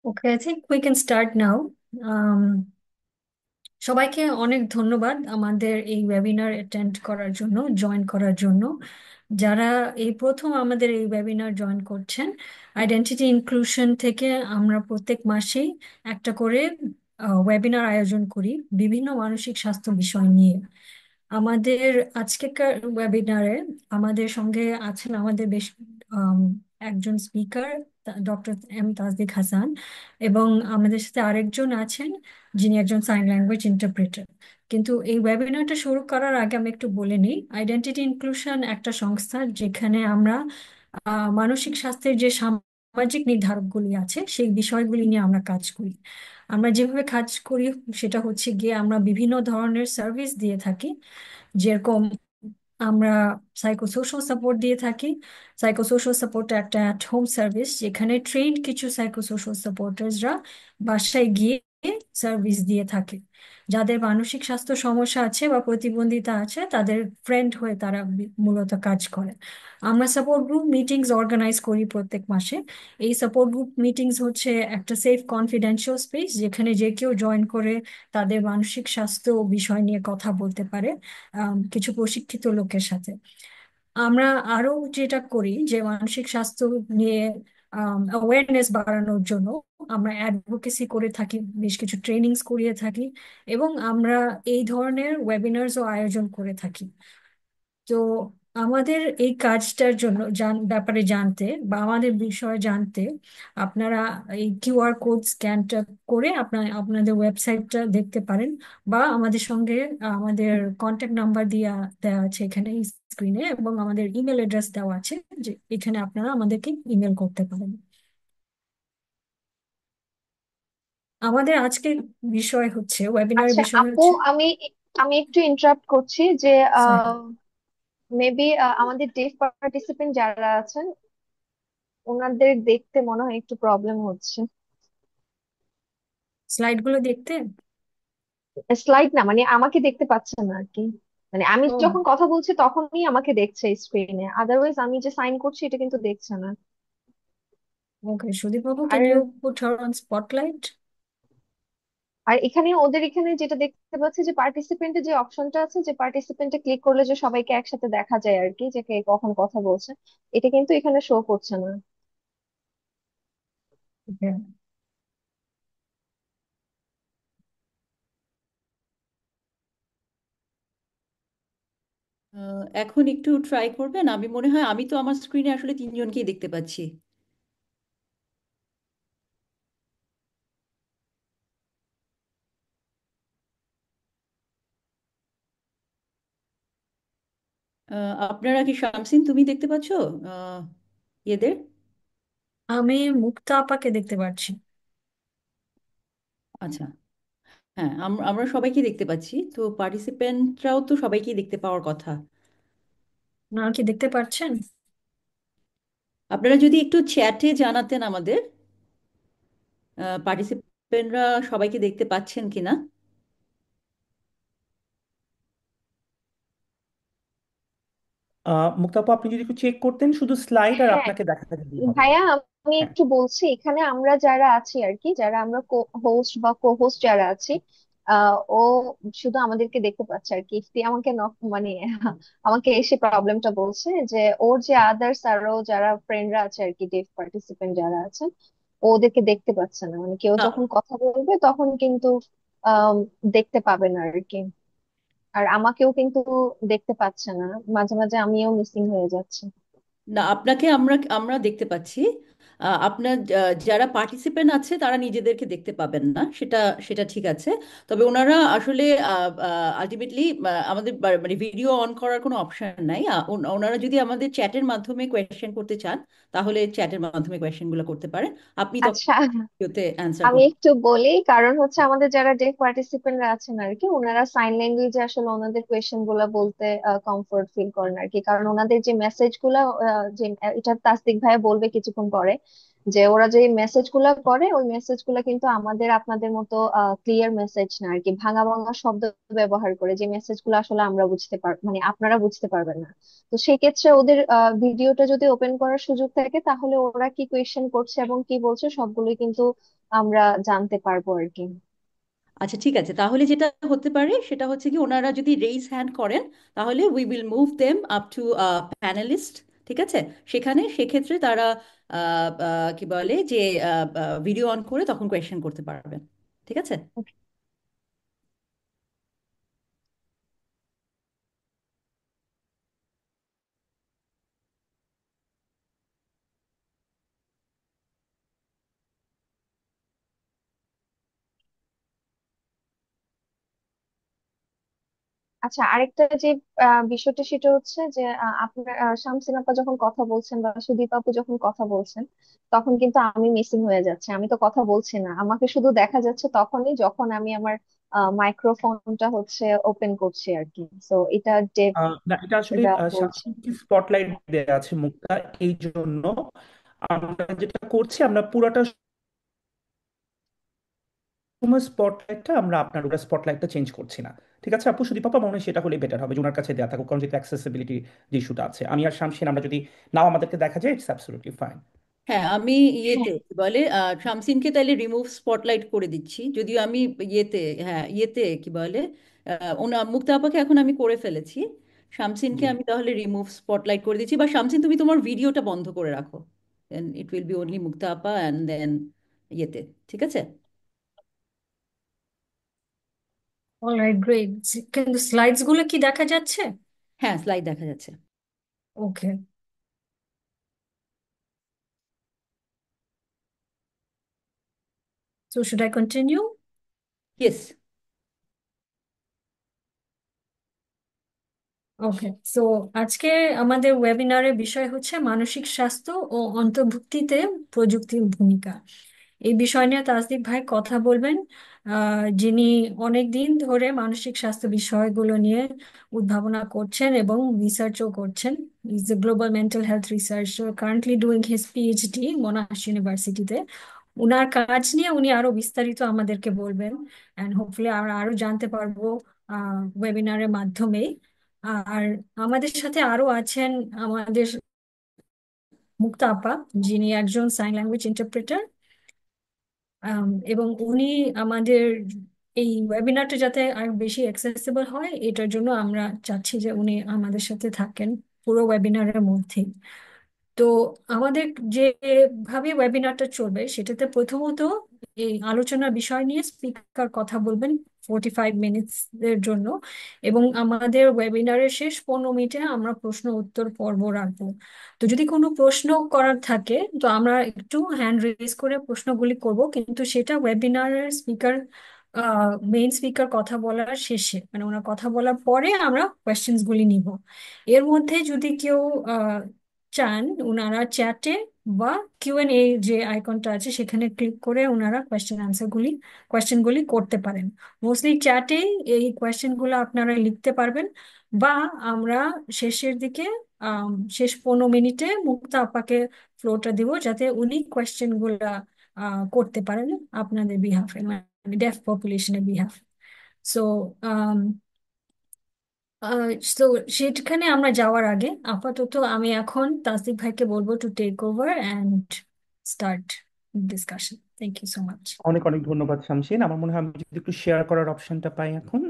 Okay, I think we can start now. Um, সবাইকে অনেক ধন্যবাদ আমাদের এই ওয়েবিনার অ্যাটেন্ড করার জন্য, জয়েন করার জন্য। যারা এই প্রথম আমাদের এই ওয়েবিনার জয়েন করছেন, আইডেন্টিটি ইনক্লুশন থেকে আমরা প্রত্যেক মাসেই একটা করে ওয়েবিনার আয়োজন করি বিভিন্ন মানসিক স্বাস্থ্য বিষয় নিয়ে। আমাদের আজকেকার ওয়েবিনারে আমাদের সঙ্গে আছেন আমাদের বেশ আম, একজন স্পিকার, ডক্টর এম তাসদিক হাসান, এবং আমাদের সাথে আরেকজন আছেন যিনি একজন সাইন ল্যাঙ্গুয়েজ ইন্টারপ্রেটার। কিন্তু এই ওয়েবিনারটা শুরু করার আগে আমি একটু বলে নিই, আইডেন্টিটি ইনক্লুশন একটা সংস্থা যেখানে আমরা মানসিক স্বাস্থ্যের যে সামাজিক নির্ধারকগুলি আছে সেই বিষয়গুলি নিয়ে আমরা কাজ করি। আমরা যেভাবে কাজ করি সেটা হচ্ছে গিয়ে আমরা বিভিন্ন ধরনের সার্ভিস দিয়ে থাকি। যেরকম আমরা সাইকোসোশ্যাল সাপোর্ট দিয়ে থাকি। সাইকোসোশ্যাল সাপোর্ট একটা অ্যাট হোম সার্ভিস যেখানে ট্রেন্ড কিছু সাইকোসোশ্যাল সাপোর্টার্সরা বাসায় গিয়ে সার্ভিস দিয়ে থাকে। যাদের মানসিক স্বাস্থ্য সমস্যা আছে বা প্রতিবন্ধিতা আছে তাদের ফ্রেন্ড হয়ে তারা মূলত কাজ করে। আমরা সাপোর্ট গ্রুপ মিটিংস অর্গানাইজ করি প্রত্যেক মাসে। এই সাপোর্ট গ্রুপ মিটিংস হচ্ছে একটা সেফ কনফিডেন্সিয়াল স্পেস যেখানে যে কেউ জয়েন করে তাদের মানসিক স্বাস্থ্য বিষয় নিয়ে কথা বলতে পারে কিছু প্রশিক্ষিত লোকের সাথে। আমরা আরো যেটা করি যে মানসিক স্বাস্থ্য নিয়ে অ্যাওয়ারনেস বাড়ানোর জন্য আমরা অ্যাডভোকেসি করে থাকি, বেশ কিছু ট্রেনিংস করিয়ে থাকি, এবং আমরা এই ধরনের ওয়েবিনার্সও আয়োজন করে থাকি। তো আমাদের এই কাজটার জন্য ব্যাপারে জানতে বা আমাদের বিষয়ে জানতে আপনারা এই কিউআর কোড স্ক্যানটা করে আপনাদের ওয়েবসাইটটা দেখতে পারেন, বা আমাদের সঙ্গে আমাদের কন্ট্যাক্ট নাম্বার দেওয়া আছে এখানে স্ক্রিনে, এবং আমাদের ইমেল অ্যাড্রেস দেওয়া আছে, যে এখানে আপনারা আমাদেরকে ইমেল করতে পারেন। আমাদের আজকের বিষয় হচ্ছে, ওয়েবিনারের আচ্ছা বিষয় আপু, হচ্ছে, আমি আমি একটু ইন্টারাপ্ট করছি যে সরি, মেবি আমাদের ডেফ পার্টিসিপেন্ট যারা আছেন ওনাদের দেখতে মনে হয় একটু প্রবলেম হচ্ছে। স্লাইডগুলো দেখতে। স্লাইড না, মানে আমাকে দেখতে পাচ্ছে না আর কি। মানে আমি ও, যখন কথা বলছি তখনই আমাকে দেখছে স্ক্রিনে, আদারওয়াইজ আমি যে সাইন করছি এটা কিন্তু দেখছে না। ওকে, সুদীপ বাবু, আর can you put her on spotlight? আর এখানে ওদের এখানে যেটা দেখতে পাচ্ছি যে পার্টিসিপেন্টের যে অপশনটা আছে, যে পার্টিসিপেন্টে ক্লিক করলে যে সবাইকে একসাথে দেখা যায় আর কি, যে কে কখন কথা বলছে, এটা কিন্তু এখানে শো করছে না। এখন একটু ট্রাই করবেন। আমি মনে হয় আমি তো আমার স্ক্রিনে আসলে তিনজনকেই দেখতে পাচ্ছি। আপনারা কি, শামসিন তুমি দেখতে পাচ্ছো আহ, এদের? আমি মুক্তা আপাকে দেখতে পাচ্ছি। আচ্ছা, হ্যাঁ, আমরা সবাইকে দেখতে পাচ্ছি, তো পার্টিসিপেন্টরাও তো সবাইকেই দেখতে পাওয়ার কথা। আপনারা কি দেখতে পাচ্ছেন? আপনারা যদি একটু চ্যাটে জানাতেন আমাদের পার্টিসিপেন্টরা সবাইকে দেখতে পাচ্ছেন কিনা। মুক্তাপু, আপনি যদি একটু চেক করতেন শুধু স্লাইড আর হ্যাঁ আপনাকে দেখা দিলেই হবে। ভাইয়া, আমি হ্যাঁ। একটু বলছি, এখানে আমরা যারা আছি আর কি, যারা আমরা হোস্ট বা কো হোস্ট যারা আছি, ও শুধু আমাদেরকে দেখতে পাচ্ছে আর কি। ইফতি আমাকে মানে আমাকে এসে প্রবলেমটা বলছে যে ওর যে আদার্স আরো যারা ফ্রেন্ডরা আছে আর কি, ডেফ পার্টিসিপেন্ট যারা আছেন, ও ওদেরকে দেখতে পাচ্ছে না। মানে কেউ না, যখন কথা বলবে তখন কিন্তু আহ দেখতে পাবে না আর কি। আর আমাকেও কিন্তু দেখতে পাচ্ছে না, মাঝে মাঝে আমিও মিসিং হয়ে যাচ্ছি। না, আপনাকে আমরা আমরা দেখতে পাচ্ছি। আপনার যারা পার্টিসিপেন্ট আছে তারা নিজেদেরকে দেখতে পাবেন না, সেটা সেটা ঠিক আছে। তবে ওনারা আসলে আলটিমেটলি আমাদের মানে ভিডিও অন করার কোনো অপশন নাই। ওনারা যদি আমাদের চ্যাটের মাধ্যমে কোয়েশ্চেন করতে চান তাহলে চ্যাটের মাধ্যমে কোয়েশ্চেনগুলো করতে পারেন। আপনি তখন আচ্ছা, ভিডিওতে অ্যান্সার আমি করতে। একটু বলি, কারণ হচ্ছে আমাদের যারা ডেফ পার্টিসিপেন্টরা আছেন আর কি, ওনারা সাইন ল্যাঙ্গুয়েজে আসলে ওনাদের কোয়েশ্চেন গুলা বলতে কমফোর্ট ফিল করেন আর কি। কারণ ওনাদের যে মেসেজ গুলা, যে এটা তাসদিক ভাইয়া বলবে কিছুক্ষণ পরে, যে ওরা যে মেসেজ গুলা করে ওই মেসেজ গুলা কিন্তু আমাদের আপনাদের মতো ক্লিয়ার মেসেজ না আর কি, ভাঙা ভাঙা শব্দ ব্যবহার করে, যে মেসেজ গুলো আসলে আমরা বুঝতে মানে আপনারা বুঝতে পারবেন না। তো সেক্ষেত্রে ওদের ভিডিওটা যদি ওপেন করার সুযোগ থাকে তাহলে ওরা কি কোয়েশ্চেন করছে এবং কি বলছে সবগুলোই কিন্তু আমরা জানতে পারবো আর কি। আচ্ছা, ঠিক আছে, তাহলে যেটা হতে পারে সেটা হচ্ছে কি, ওনারা যদি রেইজ হ্যান্ড করেন তাহলে we will move them up to panelist. ঠিক আছে, সেক্ষেত্রে তারা কি বলে যে ভিডিও অন করে তখন কোয়েশ্চেন করতে পারবেন। ঠিক আছে। আচ্ছা, আরেকটা যে বিষয়টা সেটা হচ্ছে যে আপনার শামসিন আপা যখন কথা বলছেন বা সুদীপ আপু যখন কথা বলছেন তখন কিন্তু আমি মিসিং হয়ে যাচ্ছে, আমি তো কথা বলছি না, আমাকে শুধু দেখা যাচ্ছে তখনই যখন আমি আমার মাইক্রোফোনটা হচ্ছে ওপেন করছি আর কি। তো এটা ডেভ না, এটা আসলে রা বলছে। সামথিং স্পটলাইট দেওয়া আছে মুখটা, এই জন্য আমরা যেটা করছি, আমরা পুরাটা সময় স্পটলাইটটা আমরা আপনার উপরে স্পটলাইটটা চেঞ্জ করছি না। ঠিক আছে আপু, সুদীপ আপা, মনে হয় সেটা হলে বেটার হবে যে ওনার কাছে দেওয়া থাকুক, কারণ যেহেতু অ্যাক্সেসিবিলিটি যে ইস্যুটা আছে, আমি আর শামসিন আমরা যদি নাও আমাদেরকে দেখা যায়, ইটস অ্যাবসলিউটলি ফাইন। হ্যাঁ, আমি হ্যাঁ, ইয়েতে কি বলে শামসিনকে তাহলে রিমুভ স্পটলাইট করে দিচ্ছি, যদিও আমি ইয়েতে, হ্যাঁ ইয়েতে কি বলে ওনা মুক্তা আপাকে এখন আমি করে ফেলেছি। শামসিনকে জি। আমি তাহলে রিমুভ স্পটলাইট করে দিচ্ছি, বা শামসিন তুমি তোমার ভিডিওটা বন্ধ করে রাখো, দেন ইট উইল বি অনলি মুক্তা আপা অ্যান্ড দেন ইয়েতে। ঠিক আছে। Alright, great. কিন্তু স্লাইডস গুলো কি দেখা যাচ্ছে? হ্যাঁ, স্লাইড দেখা যাচ্ছে। Okay, so should I continue? Yes. Okay, so আজকে আমাদের ওয়েবিনারের বিষয় হচ্ছে মানসিক স্বাস্থ্য ও অন্তর্ভুক্তিতে প্রযুক্তির ভূমিকা। এই বিষয় নিয়ে তাসদিক ভাই কথা বলবেন, যিনি অনেক দিন ধরে মানসিক স্বাস্থ্য বিষয়গুলো নিয়ে উদ্ভাবনা করছেন এবং রিসার্চও করছেন। Is a global mental health researcher currently doing his PhD মোনাশ ইউনিভার্সিটিতে। উনার কাজ নিয়ে উনি আরো বিস্তারিত আমাদেরকে বলবেন, অ্যান্ড হোপফুলি আমরা আরো জানতে পারবো ওয়েবিনারের মাধ্যমে। আর আমাদের সাথে আরো আছেন আমাদের মুক্তা আপা, যিনি একজন সাইন ল্যাঙ্গুয়েজ ইন্টারপ্রেটার, এবং উনি আমাদের এই ওয়েবিনারটা যাতে আর বেশি অ্যাক্সেসিবল হয় এটার জন্য আমরা চাচ্ছি যে উনি আমাদের সাথে থাকেন পুরো ওয়েবিনারের মধ্যে। তো আমাদের যেভাবে ওয়েবিনারটা চলবে সেটাতে প্রথমত এই আলোচনার বিষয় নিয়ে স্পিকার কথা বলবেন 45 মিনিটস এর জন্য, এবং আমাদের ওয়েবিনারের শেষ 15 মিনিটে আমরা প্রশ্ন উত্তর পর্ব রাখবো। তো যদি কোনো প্রশ্ন করার থাকে তো আমরা একটু হ্যান্ড রেজ করে প্রশ্নগুলি করব, কিন্তু সেটা ওয়েবিনারের স্পিকার, মেইন স্পিকার কথা বলার শেষে, মানে ওনার কথা বলার পরে আমরা কোয়েশ্চেন্স গুলি নিব। এর মধ্যে যদি কেউ চান, ওনারা চ্যাটে বা কিউএনএ যে আইকনটা আছে সেখানে ক্লিক করে ওনারা কোয়েশ্চেনগুলি করতে পারেন। মোস্টলি চ্যাটে এই কোয়েশ্চেনগুলো আপনারা লিখতে পারবেন, বা আমরা শেষের দিকে আম, শেষ 15 মিনিটে মুক্তা আপাকে ফ্লোটা দিব যাতে উনি কোয়েশ্চেনগুলা করতে পারেন আপনাদের বিহাফে, মানে ডেফ পপুলেশনের বিহাফ। সো তো সেখানে আমরা যাওয়ার আগে আপাতত আমি এখন তাসদিক ভাইকে বলবো to take over and start discussion. Thank you so much. অনেক অনেক ধন্যবাদ শামসিন। আমার মনে হয় আমি যদি একটু শেয়ার করার অপশনটা পাই এখন,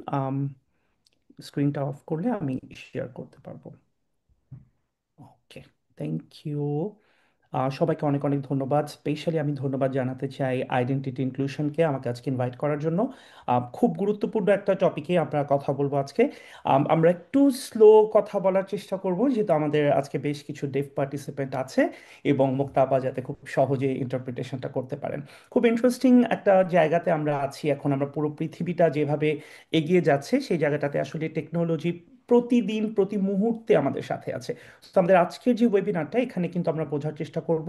স্ক্রিনটা অফ করলে আমি শেয়ার করতে পারবো। ওকে, থ্যাংক ইউ। সবাইকে অনেক অনেক ধন্যবাদ। স্পেশালি আমি ধন্যবাদ জানাতে চাই আইডেন্টিটি ইনক্লুশনকে আমাকে আজকে ইনভাইট করার জন্য। খুব গুরুত্বপূর্ণ একটা টপিকে আমরা কথা বলবো আজকে। আমরা একটু স্লো কথা বলার চেষ্টা করব, যেহেতু আমাদের আজকে বেশ কিছু ডেফ পার্টিসিপেন্ট আছে, এবং মুক্তাপা যাতে খুব সহজে ইন্টারপ্রিটেশনটা করতে পারেন। খুব ইন্টারেস্টিং একটা জায়গাতে আমরা আছি এখন। আমরা পুরো পৃথিবীটা যেভাবে এগিয়ে যাচ্ছে সেই জায়গাটাতে আসলে টেকনোলজি প্রতিদিন প্রতি মুহূর্তে আমাদের সাথে আছে। তো আমাদের আজকের যে ওয়েবিনারটা, এখানে কিন্তু আমরা বোঝার চেষ্টা করব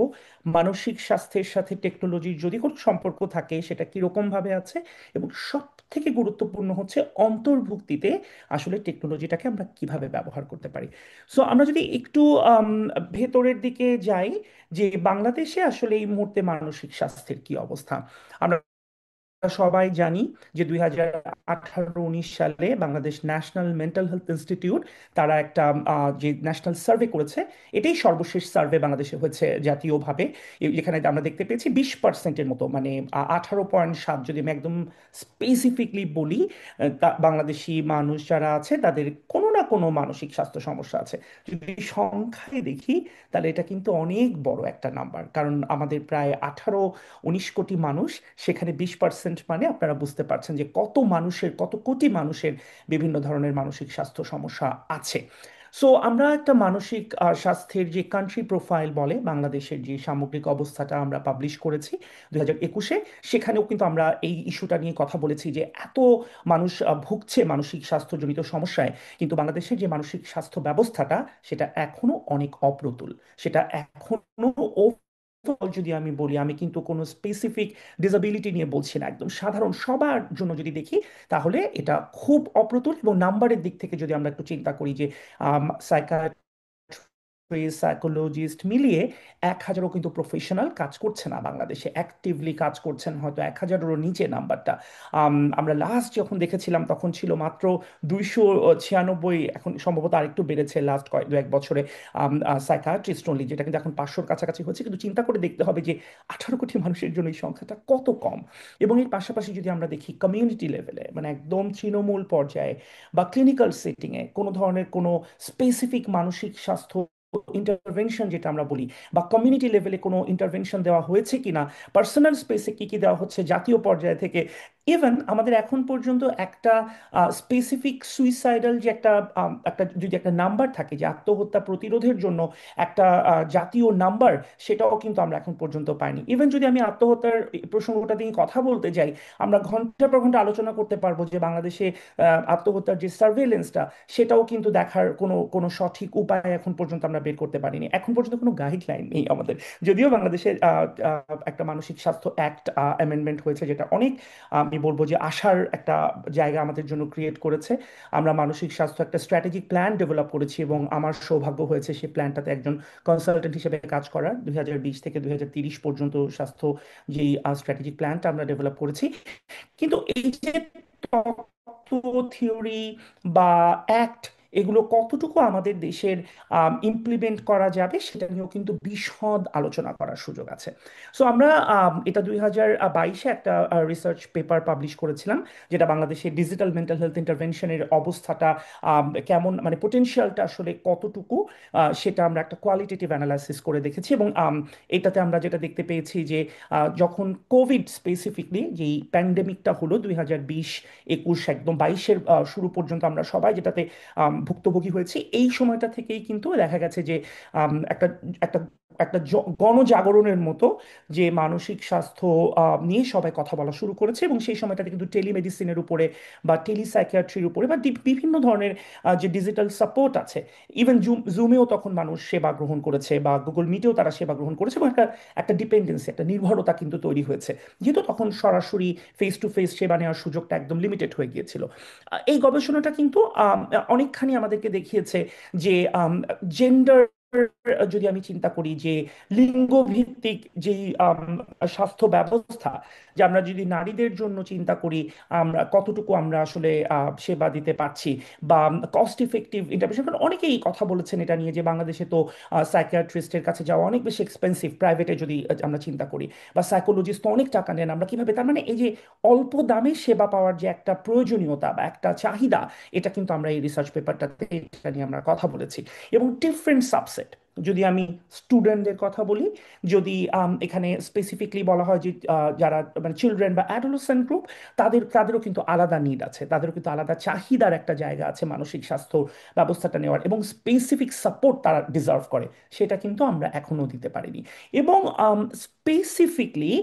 মানসিক স্বাস্থ্যের সাথে টেকনোলজির যদি কোনো সম্পর্ক থাকে সেটা কিরকম ভাবে আছে, এবং সব থেকে গুরুত্বপূর্ণ হচ্ছে অন্তর্ভুক্তিতে আসলে টেকনোলজিটাকে আমরা কিভাবে ব্যবহার করতে পারি। সো আমরা যদি একটু আম, ভেতরের দিকে যাই, যে বাংলাদেশে আসলে এই মুহূর্তে মানসিক স্বাস্থ্যের কি অবস্থা। আমরা সবাই জানি যে 2018-19 সালে Bangladesh national mental health institute তারা একটা যে ন্যাশনাল সার্ভে করেছে, এটাই সর্বশেষ সার্ভে বাংলাদেশে হয়েছে জাতীয়ভাবে। যেখানে আমরা দেখতে পেয়েছি 20%-এর মতো, মানে 18.7 যদি আমি একদম স্পেসিফিকলি বলি, বাংলাদেশি মানুষ যারা আছে তাদের কোনো না কোনো মানসিক স্বাস্থ্য সমস্যা আছে। যদি সংখ্যায় দেখি তাহলে এটা কিন্তু অনেক বড় একটা নাম্বার, কারণ আমাদের প্রায় 18-19 কোটি মানুষ, সেখানে 20% মানে আপনারা বুঝতে পারছেন যে কত মানুষের, কত কোটি মানুষের বিভিন্ন ধরনের মানসিক স্বাস্থ্য সমস্যা আছে। সো আমরা একটা মানসিক স্বাস্থ্যের যে কান্ট্রি প্রোফাইল বলে বাংলাদেশের যে সামগ্রিক অবস্থাটা আমরা পাবলিশ করেছি 2021-এ, সেখানেও কিন্তু আমরা এই ইস্যুটা নিয়ে কথা বলেছি যে এত মানুষ ভুগছে মানসিক স্বাস্থ্যজনিত সমস্যায়, কিন্তু বাংলাদেশের যে মানসিক স্বাস্থ্য ব্যবস্থাটা সেটা এখনো অনেক অপ্রতুল। সেটা এখনো, যদি আমি বলি, আমি কিন্তু কোনো স্পেসিফিক ডিসেবিলিটি নিয়ে বলছি না, একদম সাধারণ সবার জন্য যদি দেখি তাহলে এটা খুব অপ্রতুল। এবং নাম্বারের দিক থেকে যদি আমরা একটু চিন্তা করি যে সাইকোলজিস্ট মিলিয়ে 1,000ও কিন্তু প্রফেশনাল কাজ করছে না বাংলাদেশে, অ্যাক্টিভলি কাজ করছেন হয়তো 1,000-এরও নিচে নাম্বারটা। আমরা লাস্ট যখন দেখেছিলাম তখন ছিল মাত্র 296, এখন সম্ভবত আরেকটু বেড়েছে লাস্ট দু এক বছরে, সাইকাট্রিস্ট অনলি, যেটা কিন্তু এখন 500-র কাছাকাছি হচ্ছে। কিন্তু চিন্তা করে দেখতে হবে যে 18 কোটি মানুষের জন্য এই সংখ্যাটা কত কম। এবং এর পাশাপাশি যদি আমরা দেখি কমিউনিটি লেভেলে, মানে একদম তৃণমূল পর্যায়ে বা ক্লিনিক্যাল সেটিংয়ে কোনো ধরনের কোনো স্পেসিফিক মানসিক স্বাস্থ্য ইন্টারভেনশন যেটা আমরা বলি, বা কমিউনিটি লেভেলে কোনো ইন্টারভেনশন দেওয়া হয়েছে কিনা, পার্সোনাল স্পেসে কি কি দেওয়া হচ্ছে জাতীয় পর্যায়ে থেকে, ইভেন আমাদের এখন পর্যন্ত একটা স্পেসিফিক সুইসাইডাল যে একটা একটা যদি একটা নাম্বার থাকে যে আত্মহত্যা প্রতিরোধের জন্য একটা জাতীয় নাম্বার, সেটাও কিন্তু আমরা এখন পর্যন্ত পাইনি। ইভেন যদি আমি আত্মহত্যার এই প্রসঙ্গটা নিয়ে কথা বলতে যাই, আমরা ঘন্টা পর ঘন্টা আলোচনা করতে পারবো যে বাংলাদেশে আত্মহত্যার যে সার্ভেলেন্সটা, সেটাও কিন্তু দেখার কোনো কোনো সঠিক উপায় এখন পর্যন্ত আমরা বের করতে পারিনি। এখন পর্যন্ত কোনো গাইডলাইন নেই আমাদের। যদিও বাংলাদেশে একটা মানসিক স্বাস্থ্য অ্যাক্ট অ্যামেন্ডমেন্ট হয়েছে, যেটা অনেক আমি বলবো যে আশার একটা জায়গা আমাদের জন্য ক্রিয়েট করেছে। আমরা মানসিক স্বাস্থ্য একটা স্ট্র্যাটেজিক প্ল্যান ডেভেলপ করেছি, এবং আমার সৌভাগ্য হয়েছে সেই প্ল্যানটাতে একজন কনসালটেন্ট হিসেবে কাজ করার। 2020 থেকে 2030 পর্যন্ত স্বাস্থ্য যেই স্ট্র্যাটেজিক প্ল্যানটা আমরা ডেভেলপ করেছি। কিন্তু এই যে তত্ত্ব, থিওরি বা অ্যাক্ট, এগুলো কতটুকু আমাদের দেশের ইমপ্লিমেন্ট করা যাবে সেটা নিয়েও কিন্তু বিশদ আলোচনা করার সুযোগ আছে। সো আমরা এটা 2022-এ একটা রিসার্চ পেপার পাবলিশ করেছিলাম, যেটা বাংলাদেশের ডিজিটাল মেন্টাল হেলথ ইন্টারভেনশনের অবস্থাটা কেমন, মানে পোটেনশিয়ালটা আসলে কতটুকু, সেটা আমরা একটা কোয়ালিটেটিভ অ্যানালাইসিস করে দেখেছি। এবং এটাতে আমরা যেটা দেখতে পেয়েছি যে যখন কোভিড স্পেসিফিকলি যেই প্যান্ডেমিকটা হলো 2020-21, একদম 22-এর শুরু পর্যন্ত আমরা সবাই যেটাতে ভুক্তভোগী হয়েছি, এই সময়টা থেকেই কিন্তু দেখা গেছে যে একটা একটা একটা গণজাগরণের মতো যে মানসিক স্বাস্থ্য নিয়ে সবাই কথা বলা শুরু করেছে। এবং সেই সময়টাতে কিন্তু টেলিমেডিসিনের উপরে বা টেলিসাইকিয়াট্রির উপরে বা বিভিন্ন ধরনের যে ডিজিটাল সাপোর্ট আছে, ইভেন জুমেও তখন মানুষ সেবা গ্রহণ করেছে, বা গুগল মিটেও তারা সেবা গ্রহণ করেছে, এবং একটা একটা ডিপেন্ডেন্সি, একটা নির্ভরতা কিন্তু তৈরি হয়েছে, যেহেতু তখন সরাসরি ফেস টু ফেস সেবা নেওয়ার সুযোগটা একদম লিমিটেড হয়ে গিয়েছিল। এই গবেষণাটা কিন্তু অনেকখানি আমাদেরকে দেখিয়েছে যে জেন্ডার, যদি আমি চিন্তা করি যে লিঙ্গ ভিত্তিক যেই স্বাস্থ্য ব্যবস্থা, যে আমরা যদি নারীদের জন্য চিন্তা করি আমরা কতটুকু আমরা আসলে সেবা দিতে পারছি, বা কস্ট ইফেক্টিভ ইন্টারভেনশন। কারণ অনেকেই কথা বলেছেন এটা নিয়ে যে বাংলাদেশে তো সাইকিয়াট্রিস্টের কাছে যাওয়া অনেক বেশি এক্সপেন্সিভ, প্রাইভেটে যদি আমরা চিন্তা করি, বা সাইকোলজিস্ট তো অনেক টাকা নেন, আমরা কিভাবে, তার মানে এই যে অল্প দামে সেবা পাওয়ার যে একটা প্রয়োজনীয়তা বা একটা চাহিদা, এটা কিন্তু আমরা এই রিসার্চ পেপারটাতে এটা নিয়ে আমরা কথা বলেছি। এবং ডিফারেন্ট সাবসেট, যদি আমি স্টুডেন্টদের কথা বলি, যদি এখানে স্পেসিফিকলি বলা হয় যে যারা মানে চিলড্রেন বা অ্যাডোলেসেন্ট গ্রুপ, তাদেরও কিন্তু আলাদা নিড আছে, তাদেরও কিন্তু আলাদা চাহিদার একটা জায়গা আছে মানসিক স্বাস্থ্য ব্যবস্থাটা নেওয়ার, এবং স্পেসিফিক সাপোর্ট তারা ডিজার্ভ করে, সেটা কিন্তু আমরা এখনো দিতে পারিনি। এবং স্পেসিফিকলি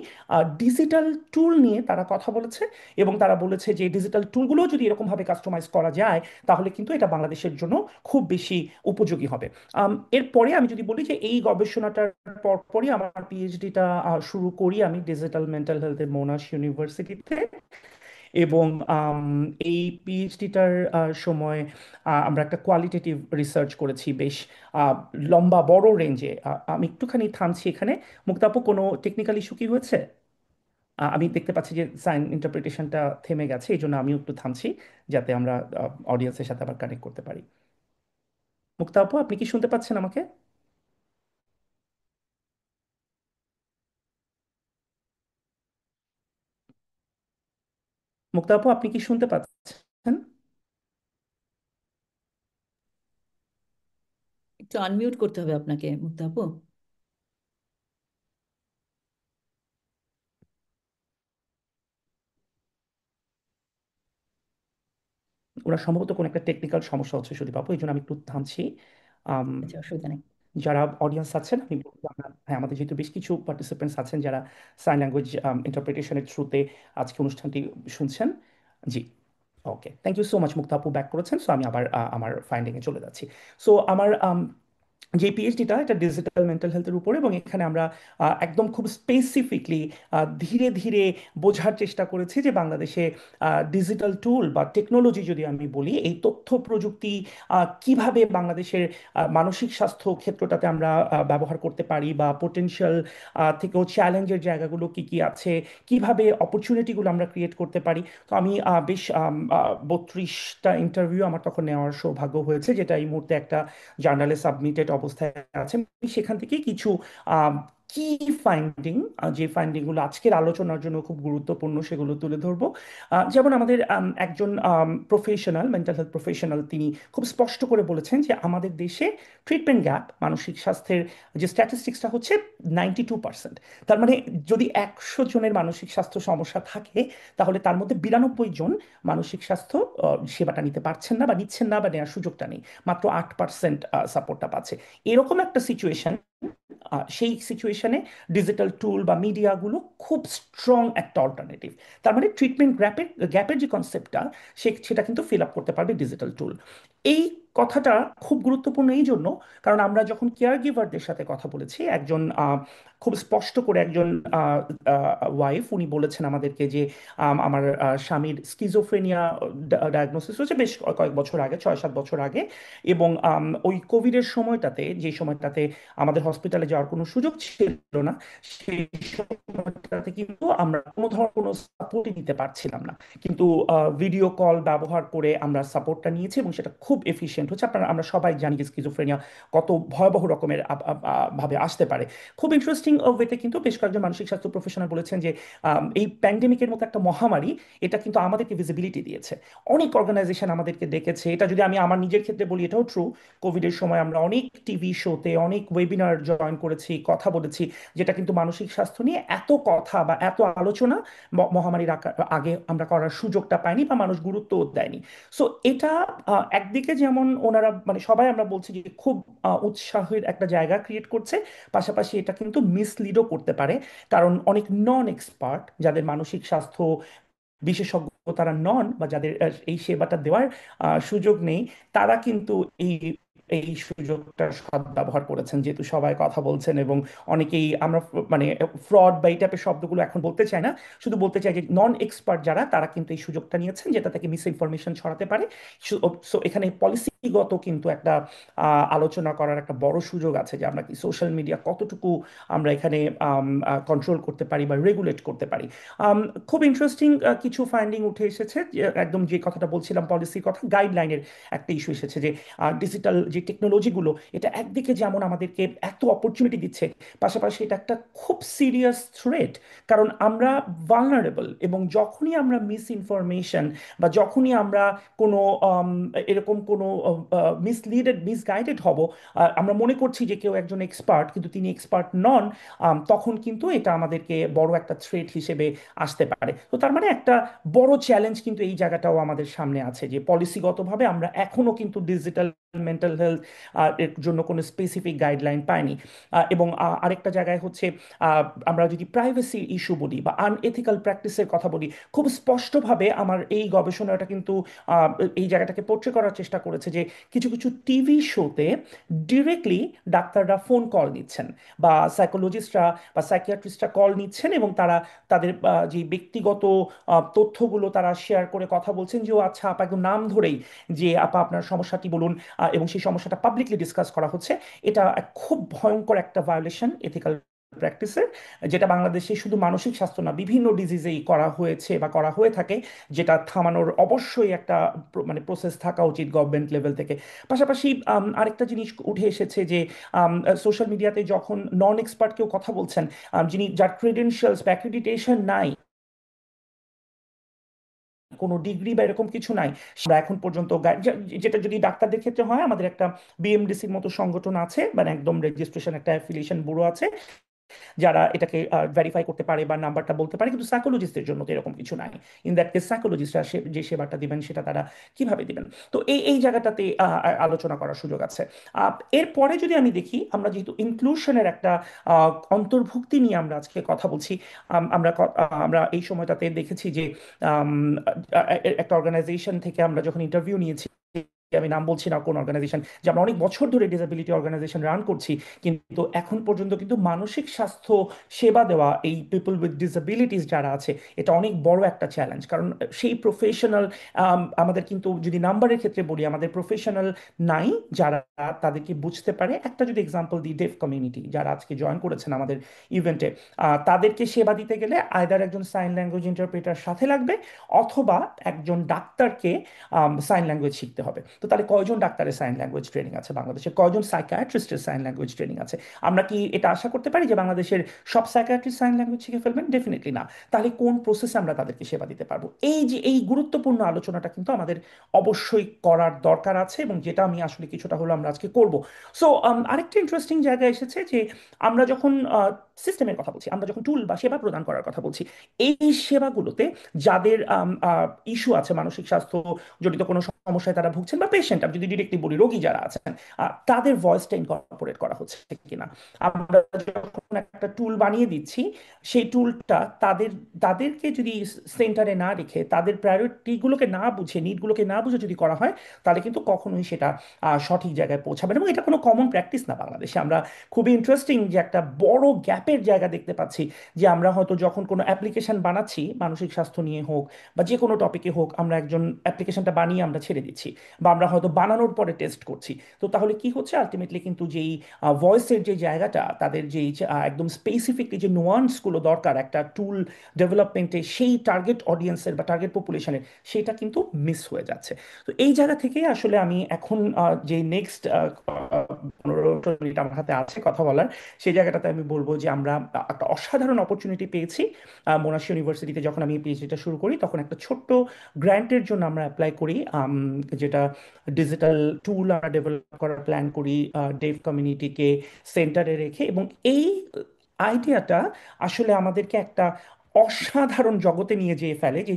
ডিজিটাল টুল নিয়ে তারা কথা বলেছে, এবং তারা বলেছে যে ডিজিটাল টুলগুলো যদি এরকমভাবে কাস্টমাইজ করা যায় তাহলে কিন্তু এটা বাংলাদেশের জন্য খুব বেশি উপযোগী হবে। এরপরে আমি যদি বলি যে এই গবেষণাটার পরপরই আমার পিএইচডিটা শুরু করি আমি ডিজিটাল মেন্টাল হেলথের মোনাশ ইউনিভার্সিটিতে। এবং এই পিএইচডিটার সময় আমরা একটা কোয়ালিটেটিভ রিসার্চ করেছি বেশ আহ, লম্বা বড় রেঞ্জে। আমি একটুখানি থামছি এখানে। মুক্তাপু, কোনো টেকনিক্যাল ইস্যু কি হয়েছে? আমি দেখতে পাচ্ছি যে সাইন ইন্টারপ্রিটেশনটা থেমে গেছে, এই জন্য আমিও একটু থামছি যাতে আমরা অডিয়েন্সের সাথে আবার কানেক্ট করতে পারি। মুক্তাপু, আপনি কি শুনতে পাচ্ছেন আমাকে? মুক্তাপু, আপনি কি শুনতে পাচ্ছেন? একটু আনমিউট করতে হবে আপনাকে, মুক্তা আপু। ওনার সম্ভবত কোনো একটা টেকনিক্যাল সমস্যা হচ্ছে সুদীপ বাবু, এই জন্য আমি একটু থামছি। আম, আচ্ছা, অসুবিধা নেই। যারা অডিয়েন্স আছেন আমি বলবো হ্যাঁ, আমাদের যেহেতু বেশ কিছু পার্টিসিপেন্টস আছেন যারা সাইন ল্যাঙ্গুয়েজ ইন্টারপ্রিটেশনের থ্রুতে আজকে অনুষ্ঠানটি শুনছেন। জি, ওকে, থ্যাংক ইউ সো মাচ। মুক্তা আপু ব্যাক করেছেন, সো আমি আবার আমার ফাইন্ডিংয়ে চলে যাচ্ছি। সো আমার যে পিএইচডিটা এটা ডিজিটাল মেন্টাল হেলথের উপর, এবং এখানে আমরা একদম খুব স্পেসিফিকলি ধীরে ধীরে বোঝার চেষ্টা করেছি যে বাংলাদেশে ডিজিটাল টুল বা টেকনোলজি যদি আমি বলি, এই তথ্য প্রযুক্তি কিভাবে বাংলাদেশের মানসিক স্বাস্থ্য ক্ষেত্রটাতে আমরা ব্যবহার করতে পারি, বা পোটেনশিয়াল থেকেও চ্যালেঞ্জের জায়গাগুলো কি কি আছে, কিভাবে অপরচুনিটিগুলো আমরা ক্রিয়েট করতে পারি। তো আমি বেশ 32টা ইন্টারভিউ আমার তখন নেওয়ার সৌভাগ্য হয়েছে, যেটা এই মুহূর্তে একটা জার্নালে সাবমিটেড অবস্থায় আছে। আমি সেখান থেকে কিছু কি ফাইন্ডিং, যে ফাইন্ডিংগুলো আজকের আলোচনার জন্য খুব গুরুত্বপূর্ণ, সেগুলো তুলে ধরবো। যেমন আমাদের একজন প্রফেশনাল, মেন্টাল হেলথ প্রফেশনাল, তিনি খুব স্পষ্ট করে বলেছেন যে আমাদের দেশে ট্রিটমেন্ট গ্যাপ, মানসিক স্বাস্থ্যের যে স্ট্যাটিস্টিক্সটা হচ্ছে 92%। তার মানে যদি 100 জনের মানসিক স্বাস্থ্য সমস্যা থাকে, তাহলে তার মধ্যে 92 জন মানসিক স্বাস্থ্য সেবাটা নিতে পারছেন না, বা নিচ্ছেন না, বা নেওয়ার সুযোগটা নেই। মাত্র 8% সাপোর্টটা পাচ্ছে। এরকম একটা সিচুয়েশন, সেই সিচুয়েশনে ডিজিটাল টুল বা মিডিয়াগুলো খুব স্ট্রং একটা অল্টারনেটিভ। তার মানে ট্রিটমেন্ট গ্যাপের গ্যাপের যে কনসেপ্টটা, সেটা কিন্তু ফিল আপ করতে পারবে ডিজিটাল টুল। এই কথাটা খুব গুরুত্বপূর্ণ এই জন্য, কারণ আমরা যখন কেয়ার গিভারদের সাথে কথা বলেছি, একজন খুব স্পষ্ট করে একজন ওয়াইফ উনি বলেছেন আমাদেরকে যে আমার স্বামীর স্কিজোফ্রেনিয়া ডায়াগনোসিস হয়েছে বেশ কয়েক বছর আগে, 6-7 বছর আগে। এবং ওই কোভিডের সময়টাতে, যে সময়টাতে আমাদের হসপিটালে যাওয়ার কোনো সুযোগ ছিল না, সেই সময়টাতে কিন্তু আমরা কোনো ধরনের কোনো সাপোর্টই দিতে পারছিলাম না। কিন্তু ভিডিও কল ব্যবহার করে আমরা সাপোর্টটা নিয়েছি, এবং সেটা খুব এফিশিয়েন্ট হচ্ছে। আপনারা, আমরা সবাই জানি যে স্কিজোফ্রেনিয়া কত ভয়াবহ রকমের ভাবে আসতে পারে। খুব ইন্টারেস্টিং ওয়েতে কিন্তু বেশ কয়েকজন মানসিক স্বাস্থ্য প্রফেশনাল বলেছেন যে এই প্যান্ডেমিকের মতো একটা মহামারী, এটা কিন্তু আমাদেরকে ভিজিবিলিটি দিয়েছে। অনেক অর্গানাইজেশন আমাদেরকে ডেকেছে। এটা যদি আমি আমার নিজের ক্ষেত্রে বলি, এটাও ট্রু। কোভিডের সময় আমরা অনেক টিভি শোতে, অনেক ওয়েবিনার জয়েন করেছি, কথা বলেছি, যেটা কিন্তু মানসিক স্বাস্থ্য নিয়ে এত কথা বা এত আলোচনা মহামারীর আগে আমরা করার সুযোগটা পাইনি, বা মানুষ গুরুত্বও দেয়নি। সো এটা একদিকে যেমন ওনারা, মানে সবাই আমরা বলছি যে খুব উৎসাহের একটা জায়গা ক্রিয়েট করছে, পাশাপাশি এটা কিন্তু মিসলিডও করতে পারে। কারণ অনেক নন এক্সপার্ট, যাদের মানসিক স্বাস্থ্য বিশেষজ্ঞ তারা নন, বা যাদের এই সেবাটা দেওয়ার সুযোগ নেই, তারা কিন্তু এই এই সুযোগটা সদ্ব্যবহার করেছেন। যেহেতু সবাই কথা বলছেন, এবং অনেকেই আমরা মানে ফ্রড বা এই টাইপের শব্দগুলো এখন বলতে চাই না, শুধু বলতে চাই যে নন এক্সপার্ট যারা, তারা কিন্তু এই সুযোগটা নিয়েছেন, যেটা থেকে মিস ইনফরমেশন ছড়াতে পারে। সো এখানে পলিসিগত কিন্তু একটা আলোচনা করার একটা বড় সুযোগ আছে, যে আমরা কি সোশ্যাল মিডিয়া কতটুকু আমরা এখানে কন্ট্রোল করতে পারি বা রেগুলেট করতে পারি। আম, খুব ইন্টারেস্টিং কিছু ফাইন্ডিং উঠে এসেছে, একদম যে কথাটা বলছিলাম পলিসির কথা, গাইডলাইনের একটা ইস্যু এসেছে, যে ডিজিটাল যে টেকনোলজিগুলো, এটা একদিকে যেমন আমাদেরকে এত অপরচুনিটি দিচ্ছে, পাশাপাশি এটা একটা খুব সিরিয়াস থ্রেট। কারণ আমরা ভালনারেবল, এবং যখনই আমরা মিস ইনফরমেশন, বা যখনই আমরা কোনো এরকম কোনো মিসগাইডেড হব, আমরা মনে করছি যে কেউ একজন এক্সপার্ট, কিন্তু তিনি এক্সপার্ট নন, তখন কিন্তু এটা আমাদেরকে বড় একটা থ্রেট হিসেবে আসতে পারে। তো তার মানে একটা বড় চ্যালেঞ্জ কিন্তু এই জায়গাটাও আমাদের সামনে আছে, যে পলিসিগতভাবে আমরা এখনো কিন্তু ডিজিটাল মেন্টাল হেলথ এর জন্য কোনো স্পেসিফিক গাইডলাইন পাইনি। এবং আরেকটা জায়গায় হচ্ছে, আমরা যদি প্রাইভেসি ইস্যু বলি বা আনএথিক্যাল প্র্যাকটিসের কথা বলি, খুব স্পষ্টভাবে আমার এই গবেষণাটা কিন্তু এই জায়গাটাকে পোর্ট্রে করার চেষ্টা করেছে, যে যে কিছু কিছু টিভি শোতে ডিরেক্টলি ডাক্তাররা ফোন কল নিচ্ছেন, বা সাইকোলজিস্টরা বা সাইকিয়াট্রিস্টরা কল নিচ্ছেন, এবং তারা তাদের যে ব্যক্তিগত তথ্যগুলো তারা শেয়ার করে কথা বলছেন যে ও আচ্ছা আপা একদম নাম ধরেই যে আপা আপনার সমস্যাটি বলুন, এবং সেই সমস্যাটা পাবলিকলি ডিসকাস করা হচ্ছে। এটা খুব ভয়ঙ্কর একটা ভায়োলেশন এথিক্যাল প্র্যাকটিসের, যেটা বাংলাদেশে শুধু মানসিক স্বাস্থ্য না বিভিন্ন ডিজিজেই করা হয়েছে বা করা হয়ে থাকে, যেটা থামানোর অবশ্যই একটা মানে প্রসেস থাকা উচিত গভর্নমেন্ট লেভেল থেকে। পাশাপাশি আরেকটা জিনিস উঠে এসেছে যে সোশ্যাল মিডিয়াতে যখন নন এক্সপার্ট কেউ কথা বলছেন, যিনি যার ক্রেডেনশিয়ালস বা অ্যাক্রিডিটেশন নাই, কোনো ডিগ্রি বা এরকম কিছু নাই, আমরা এখন পর্যন্ত যেটা যদি ডাক্তারদের ক্ষেত্রে হয়, আমাদের একটা বিএমডিসির মতো সংগঠন আছে, মানে একদম রেজিস্ট্রেশন একটা অ্যাফিলিয়েশন ব্যুরো আছে যারা এটাকে ভেরিফাই করতে পারে বা নাম্বারটা বলতে পারে, কিন্তু সাইকোলজিস্টদের জন্য তো এরকম কিছু নাই। ইন দ্যাট কেস সাইকোলজিস্টরা যে সেবাটা দিবেন সেটা তারা কিভাবে দিবেন? তো এই জায়গাটাতে আলোচনা করার সুযোগ আছে। এরপরে যদি আমি দেখি, আমরা যেহেতু ইনক্লুশনের একটা অন্তর্ভুক্তি নিয়ে আমরা আজকে কথা বলছি, আমরা এই সময়টাতে দেখেছি যে আম, একটা অর্গানাইজেশন থেকে আমরা যখন ইন্টারভিউ নিয়েছি, আমি নাম বলছি না কোন অর্গানাইজেশন, যে আমরা অনেক বছর ধরে ডিসেবিলিটি অর্গানাইজেশন রান করছি, কিন্তু এখন পর্যন্ত কিন্তু মানসিক স্বাস্থ্য সেবা দেওয়া এই পিপল উইথ ডিসেবিলিটিস যারা আছে, এটা অনেক বড় একটা চ্যালেঞ্জ। কারণ সেই প্রফেশনাল আমাদের কিন্তু, যদি নাম্বারের ক্ষেত্রে বলি, আমাদের প্রফেশনাল নাই যারা তাদেরকে বুঝতে পারে। একটা যদি এক্সাম্পল দিই, ডেফ কমিউনিটি যারা আজকে জয়েন করেছেন আমাদের ইভেন্টে, তাদেরকে সেবা দিতে গেলে আয়দার একজন সাইন ল্যাঙ্গুয়েজ ইন্টারপ্রেটার সাথে লাগবে, অথবা একজন ডাক্তারকে সাইন ল্যাঙ্গুয়েজ শিখতে হবে। তো তাহলে কয়জন ডাক্তারের সাইন ল্যাঙ্গুয়েজ ট্রেনিং আছে বাংলাদেশে, কয়জন সাইকিয়াট্রিস্টের সাইন ল্যাঙ্গুয়েজ ট্রেনিং আছে? আমরা কি এটা আশা করতে পারি যে বাংলাদেশের সব সাইকিয়াট্রিস্ট সাইন ল্যাঙ্গুয়েজ শিখে ফেলবেন? ডেফিনেটলি না। তাহলে কোন প্রসেসে আমরা তাদেরকে সেবা দিতে পারবো? এই যে এই গুরুত্বপূর্ণ আলোচনাটা কিন্তু আমাদের অবশ্যই করার দরকার আছে, এবং যেটা আমি আসলে কিছুটা হলো আমরা আজকে করব। সো আরেকটা ইন্টারেস্টিং জায়গায় এসেছে যে আমরা যখন সিস্টেমের কথা বলছি, আমরা যখন টুল বা সেবা প্রদান করার কথা বলছি, এই সেবাগুলোতে যাদের ইস্যু আছে, মানসিক স্বাস্থ্য জড়িত কোনো সমস্যায় তারা ভুগছেন, বা পেশেন্ট, আমি যদি ডিরেক্টলি বলি রোগী যারা আছেন, তাদের ভয়েসটা ইনকর্পোরেট করা হচ্ছে কিনা। আমরা যখন একটা টুল বানিয়ে দিচ্ছি, সেই টুলটা তাদেরকে যদি সেন্টারে না রেখে, তাদের প্রায়োরিটিগুলোকে না বুঝে, নিডগুলোকে না বুঝে যদি করা হয়, তাহলে কিন্তু কখনোই সেটা সঠিক জায়গায় পৌঁছাবে না। এবং এটা কোনো কমন প্র্যাকটিস না বাংলাদেশে। আমরা খুবই ইন্টারেস্টিং যে একটা বড় গ্যাপের জায়গা দেখতে পাচ্ছি, যে আমরা হয়তো যখন কোনো অ্যাপ্লিকেশন বানাচ্ছি, মানসিক স্বাস্থ্য নিয়ে হোক বা যে কোনো টপিকে হোক, আমরা একজন অ্যাপ্লিকেশনটা বানিয়ে আমরা ছেড়ে দিচ্ছি, বা আমরা হয়তো বানানোর পরে টেস্ট করছি। তো তাহলে কি হচ্ছে আলটিমেটলি, কিন্তু যেই ভয়েসের যে জায়গাটা, তাদের যেই একদম স্পেসিফিকলি যে নোয়ান্সগুলো দরকার একটা টুল ডেভেলপমেন্টে, সেই টার্গেট অডিয়েন্সের বা টার্গেট পপুলেশনের, সেটা কিন্তু মিস হয়ে যাচ্ছে। তো এই জায়গা থেকে আসলে আমি এখন যে নেক্সট 15 মিনিট আমার হাতে আছে কথা বলার, সেই জায়গাটাতে আমি বলবো যে আমরা একটা অসাধারণ অপরচুনিটি পেয়েছি। মোনাশ ইউনিভার্সিটিতে যখন আমি পিএইচডিটা শুরু করি, তখন একটা ছোট্ট গ্র্যান্টের জন্য আমরা অ্যাপ্লাই করি, যেটা ডিজিটাল টুল আমরা ডেভেলপ করার প্ল্যান করি ডেভ কমিউনিটিকে সেন্টারে রেখে। এবং এই আইডিয়াটা আসলে আমাদেরকে একটা অসাধারণ জগতে নিয়ে যেয়ে ফেলে, যে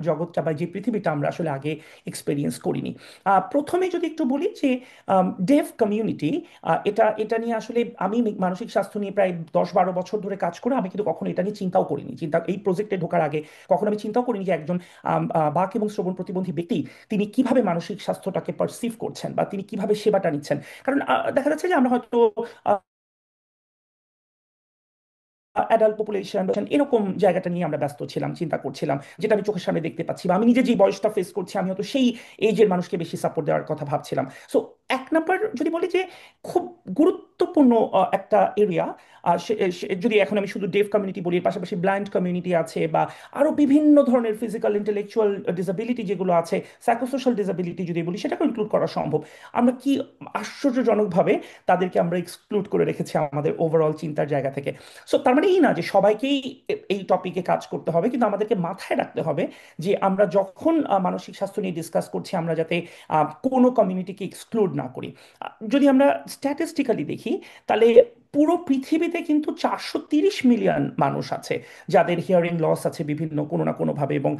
জগৎটা বা যে পৃথিবীটা আমরা আসলে আগে এক্সপেরিয়েন্স করিনি। প্রথমে যদি একটু বলি যে ডেভ কমিউনিটি, এটা এটা নিয়ে আসলে আমি মানসিক স্বাস্থ্য নিয়ে প্রায় 10-12 বছর ধরে কাজ করে, আমি কিন্তু কখনো এটা নিয়ে চিন্তাও করিনি। এই প্রজেক্টে ঢোকার আগে কখনো আমি চিন্তাও করিনি যে একজন বাক এবং শ্রবণ প্রতিবন্ধী ব্যক্তি তিনি কিভাবে মানসিক স্বাস্থ্যটাকে পারসিভ করছেন, বা তিনি কিভাবে সেবাটা নিচ্ছেন। কারণ দেখা যাচ্ছে যে আমরা হয়তো অ্যাডাল্ট পপুলেশন এরকম জায়গাটা নিয়ে আমরা ব্যস্ত ছিলাম, চিন্তা করছিলাম, যেটা আমি চোখের সামনে দেখতে পাচ্ছি, বা আমি নিজে যে বয়সটা ফেস করছি, আমি হয়তো সেই এজের মানুষকে বেশি সাপোর্ট দেওয়ার কথা ভাবছিলাম। সো এক নাম্বার যদি বলি যে খুব গুরুত্বপূর্ণ একটা এরিয়া, যদি এখন আমি শুধু ডেফ কমিউনিটি বলি, এর পাশাপাশি ব্লাইন্ড কমিউনিটি আছে, বা আরো বিভিন্ন ধরনের ফিজিক্যাল ইন্টেলেকচুয়াল ডিসেবিলিটি যেগুলো আছে, সাইকোসোশ্যাল ডিসেবিলিটি যদি বলি, সেটাকে ইনক্লুড করা সম্ভব। আমরা কি আশ্চর্যজনকভাবে তাদেরকে আমরা এক্সক্লুড করে রেখেছি আমাদের ওভারঅল চিন্তার জায়গা থেকে। সো তার মানে এই না যে সবাইকেই এই টপিকে কাজ করতে হবে, কিন্তু আমাদেরকে মাথায় রাখতে হবে যে আমরা যখন মানসিক স্বাস্থ্য নিয়ে ডিসকাস করছি, আমরা যাতে কোনো কমিউনিটিকে এক্সক্লুড না করি। যদি আমরা স্ট্যাটিস্টিক্যালি দেখি, তাহলে পুরো পৃথিবীতে কিন্তু 430 মিলিয়ন মানুষ আছে যাদের হিয়ারিং লস আছে বিভিন্ন কোনো না কোনোভাবে, এবং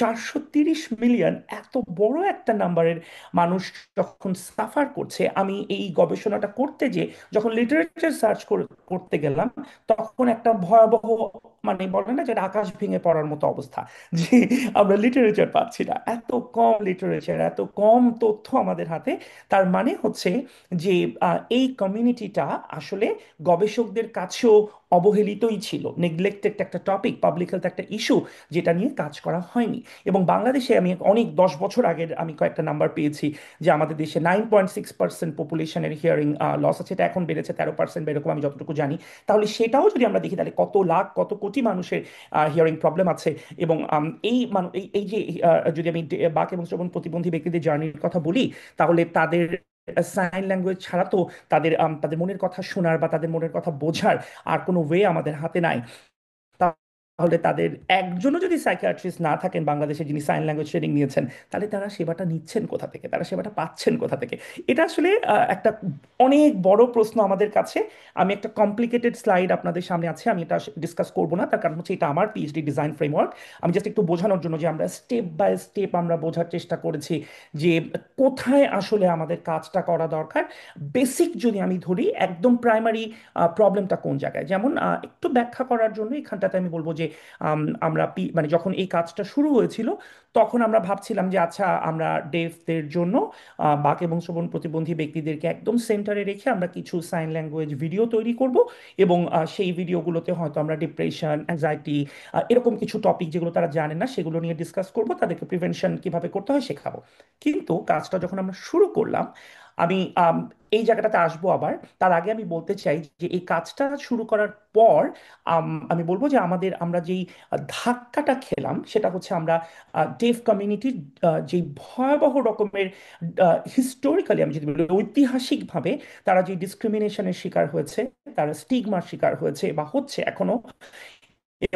430 মিলিয়ন এত বড় একটা নাম্বারের মানুষ যখন সাফার করছে, আমি এই গবেষণাটা করতে যে যখন লিটারেচার সার্চ করতে গেলাম, তখন একটা ভয়াবহ, মানে বলে না যে আকাশ ভেঙে পড়ার মতো অবস্থা, যে আমরা লিটারেচার পাচ্ছি না, এত কম লিটারেচার, এত কম তথ্য আমাদের হাতে। তার মানে হচ্ছে যে এই কমিউনিটিটা আসলে গবেষকদের কাছেও অবহেলিতই ছিল, নেগলেক্টেড একটা টপিক, পাবলিক হেলথ একটা ইস্যু, যেটা নিয়ে কাজ করা হয়নি। এবং বাংলাদেশে আমি অনেক 10 বছর আগের আমি কয়েকটা নাম্বার পেয়েছি যে আমাদের দেশে 9.6% পপুলেশনের হিয়ারিং লস আছে, এটা এখন বেড়েছে 13% বা এরকম আমি যতটুকু জানি। তাহলে সেটাও যদি আমরা দেখি, তাহলে কত লাখ কত কোটি মানুষের হিয়ারিং প্রবলেম আছে। এবং এই যে যদি আমি বাক এবং শ্রবণ প্রতিবন্ধী ব্যক্তিদের জার্নির কথা বলি, তাহলে তাদের সাইন ল্যাঙ্গুয়েজ ছাড়া তো তাদের মনের কথা শোনার বা তাদের মনের কথা বোঝার আর কোনো ওয়ে আমাদের হাতে নাই। তাহলে তাদের একজনও যদি সাইকিয়াট্রিস্ট না থাকেন বাংলাদেশে যিনি সাইন ল্যাঙ্গুয়েজ ট্রেনিং নিয়েছেন, তাহলে তারা সেবাটা নিচ্ছেন কোথা থেকে, তারা সেবাটা পাচ্ছেন কোথা থেকে? এটা আসলে একটা অনেক বড় প্রশ্ন আমাদের কাছে। আমি একটা কমপ্লিকেটেড স্লাইড আপনাদের সামনে আছে, আমি এটা ডিসকাস করব না, তার কারণ হচ্ছে এটা আমার পিএইচডি ডিজাইন ফ্রেমওয়ার্ক। আমি জাস্ট একটু বোঝানোর জন্য যে আমরা স্টেপ বাই স্টেপ আমরা বোঝার চেষ্টা করেছি যে কোথায় আসলে আমাদের কাজটা করা দরকার। বেসিক যদি আমি ধরি, একদম প্রাইমারি প্রবলেমটা কোন জায়গায়, যেমন একটু ব্যাখ্যা করার জন্য এখানটাতে আমি বলবো যে আমরা মানে যখন এই কাজটা শুরু হয়েছিল, তখন আমরা ভাবছিলাম যে আচ্ছা আমরা ডেফদের জন্য বাক এবং শ্রবণ প্রতিবন্ধী ব্যক্তিদেরকে একদম সেন্টারে রেখে আমরা কিছু সাইন ল্যাঙ্গুয়েজ ভিডিও তৈরি করব, এবং সেই ভিডিওগুলোতে হয়তো আমরা ডিপ্রেশন, অ্যাংজাইটি, এরকম কিছু টপিক যেগুলো তারা জানে না সেগুলো নিয়ে ডিসকাস করব, তাদেরকে প্রিভেনশন কিভাবে করতে হয় শেখাবো। কিন্তু কাজটা যখন আমরা শুরু করলাম, আমি এই জায়গাটাতে আসবো আবার, তার আগে আমি বলতে চাই যে এই কাজটা শুরু করার পর আমি বলবো যে আমরা যেই ধাক্কাটা খেলাম সেটা হচ্ছে আমরা ডেফ কমিউনিটির যে ভয়াবহ রকমের হিস্টোরিক্যালি, আমি যদি বলি ঐতিহাসিকভাবে, তারা যে ডিসক্রিমিনেশনের শিকার হয়েছে, তারা স্টিগমার শিকার হয়েছে বা হচ্ছে এখনো,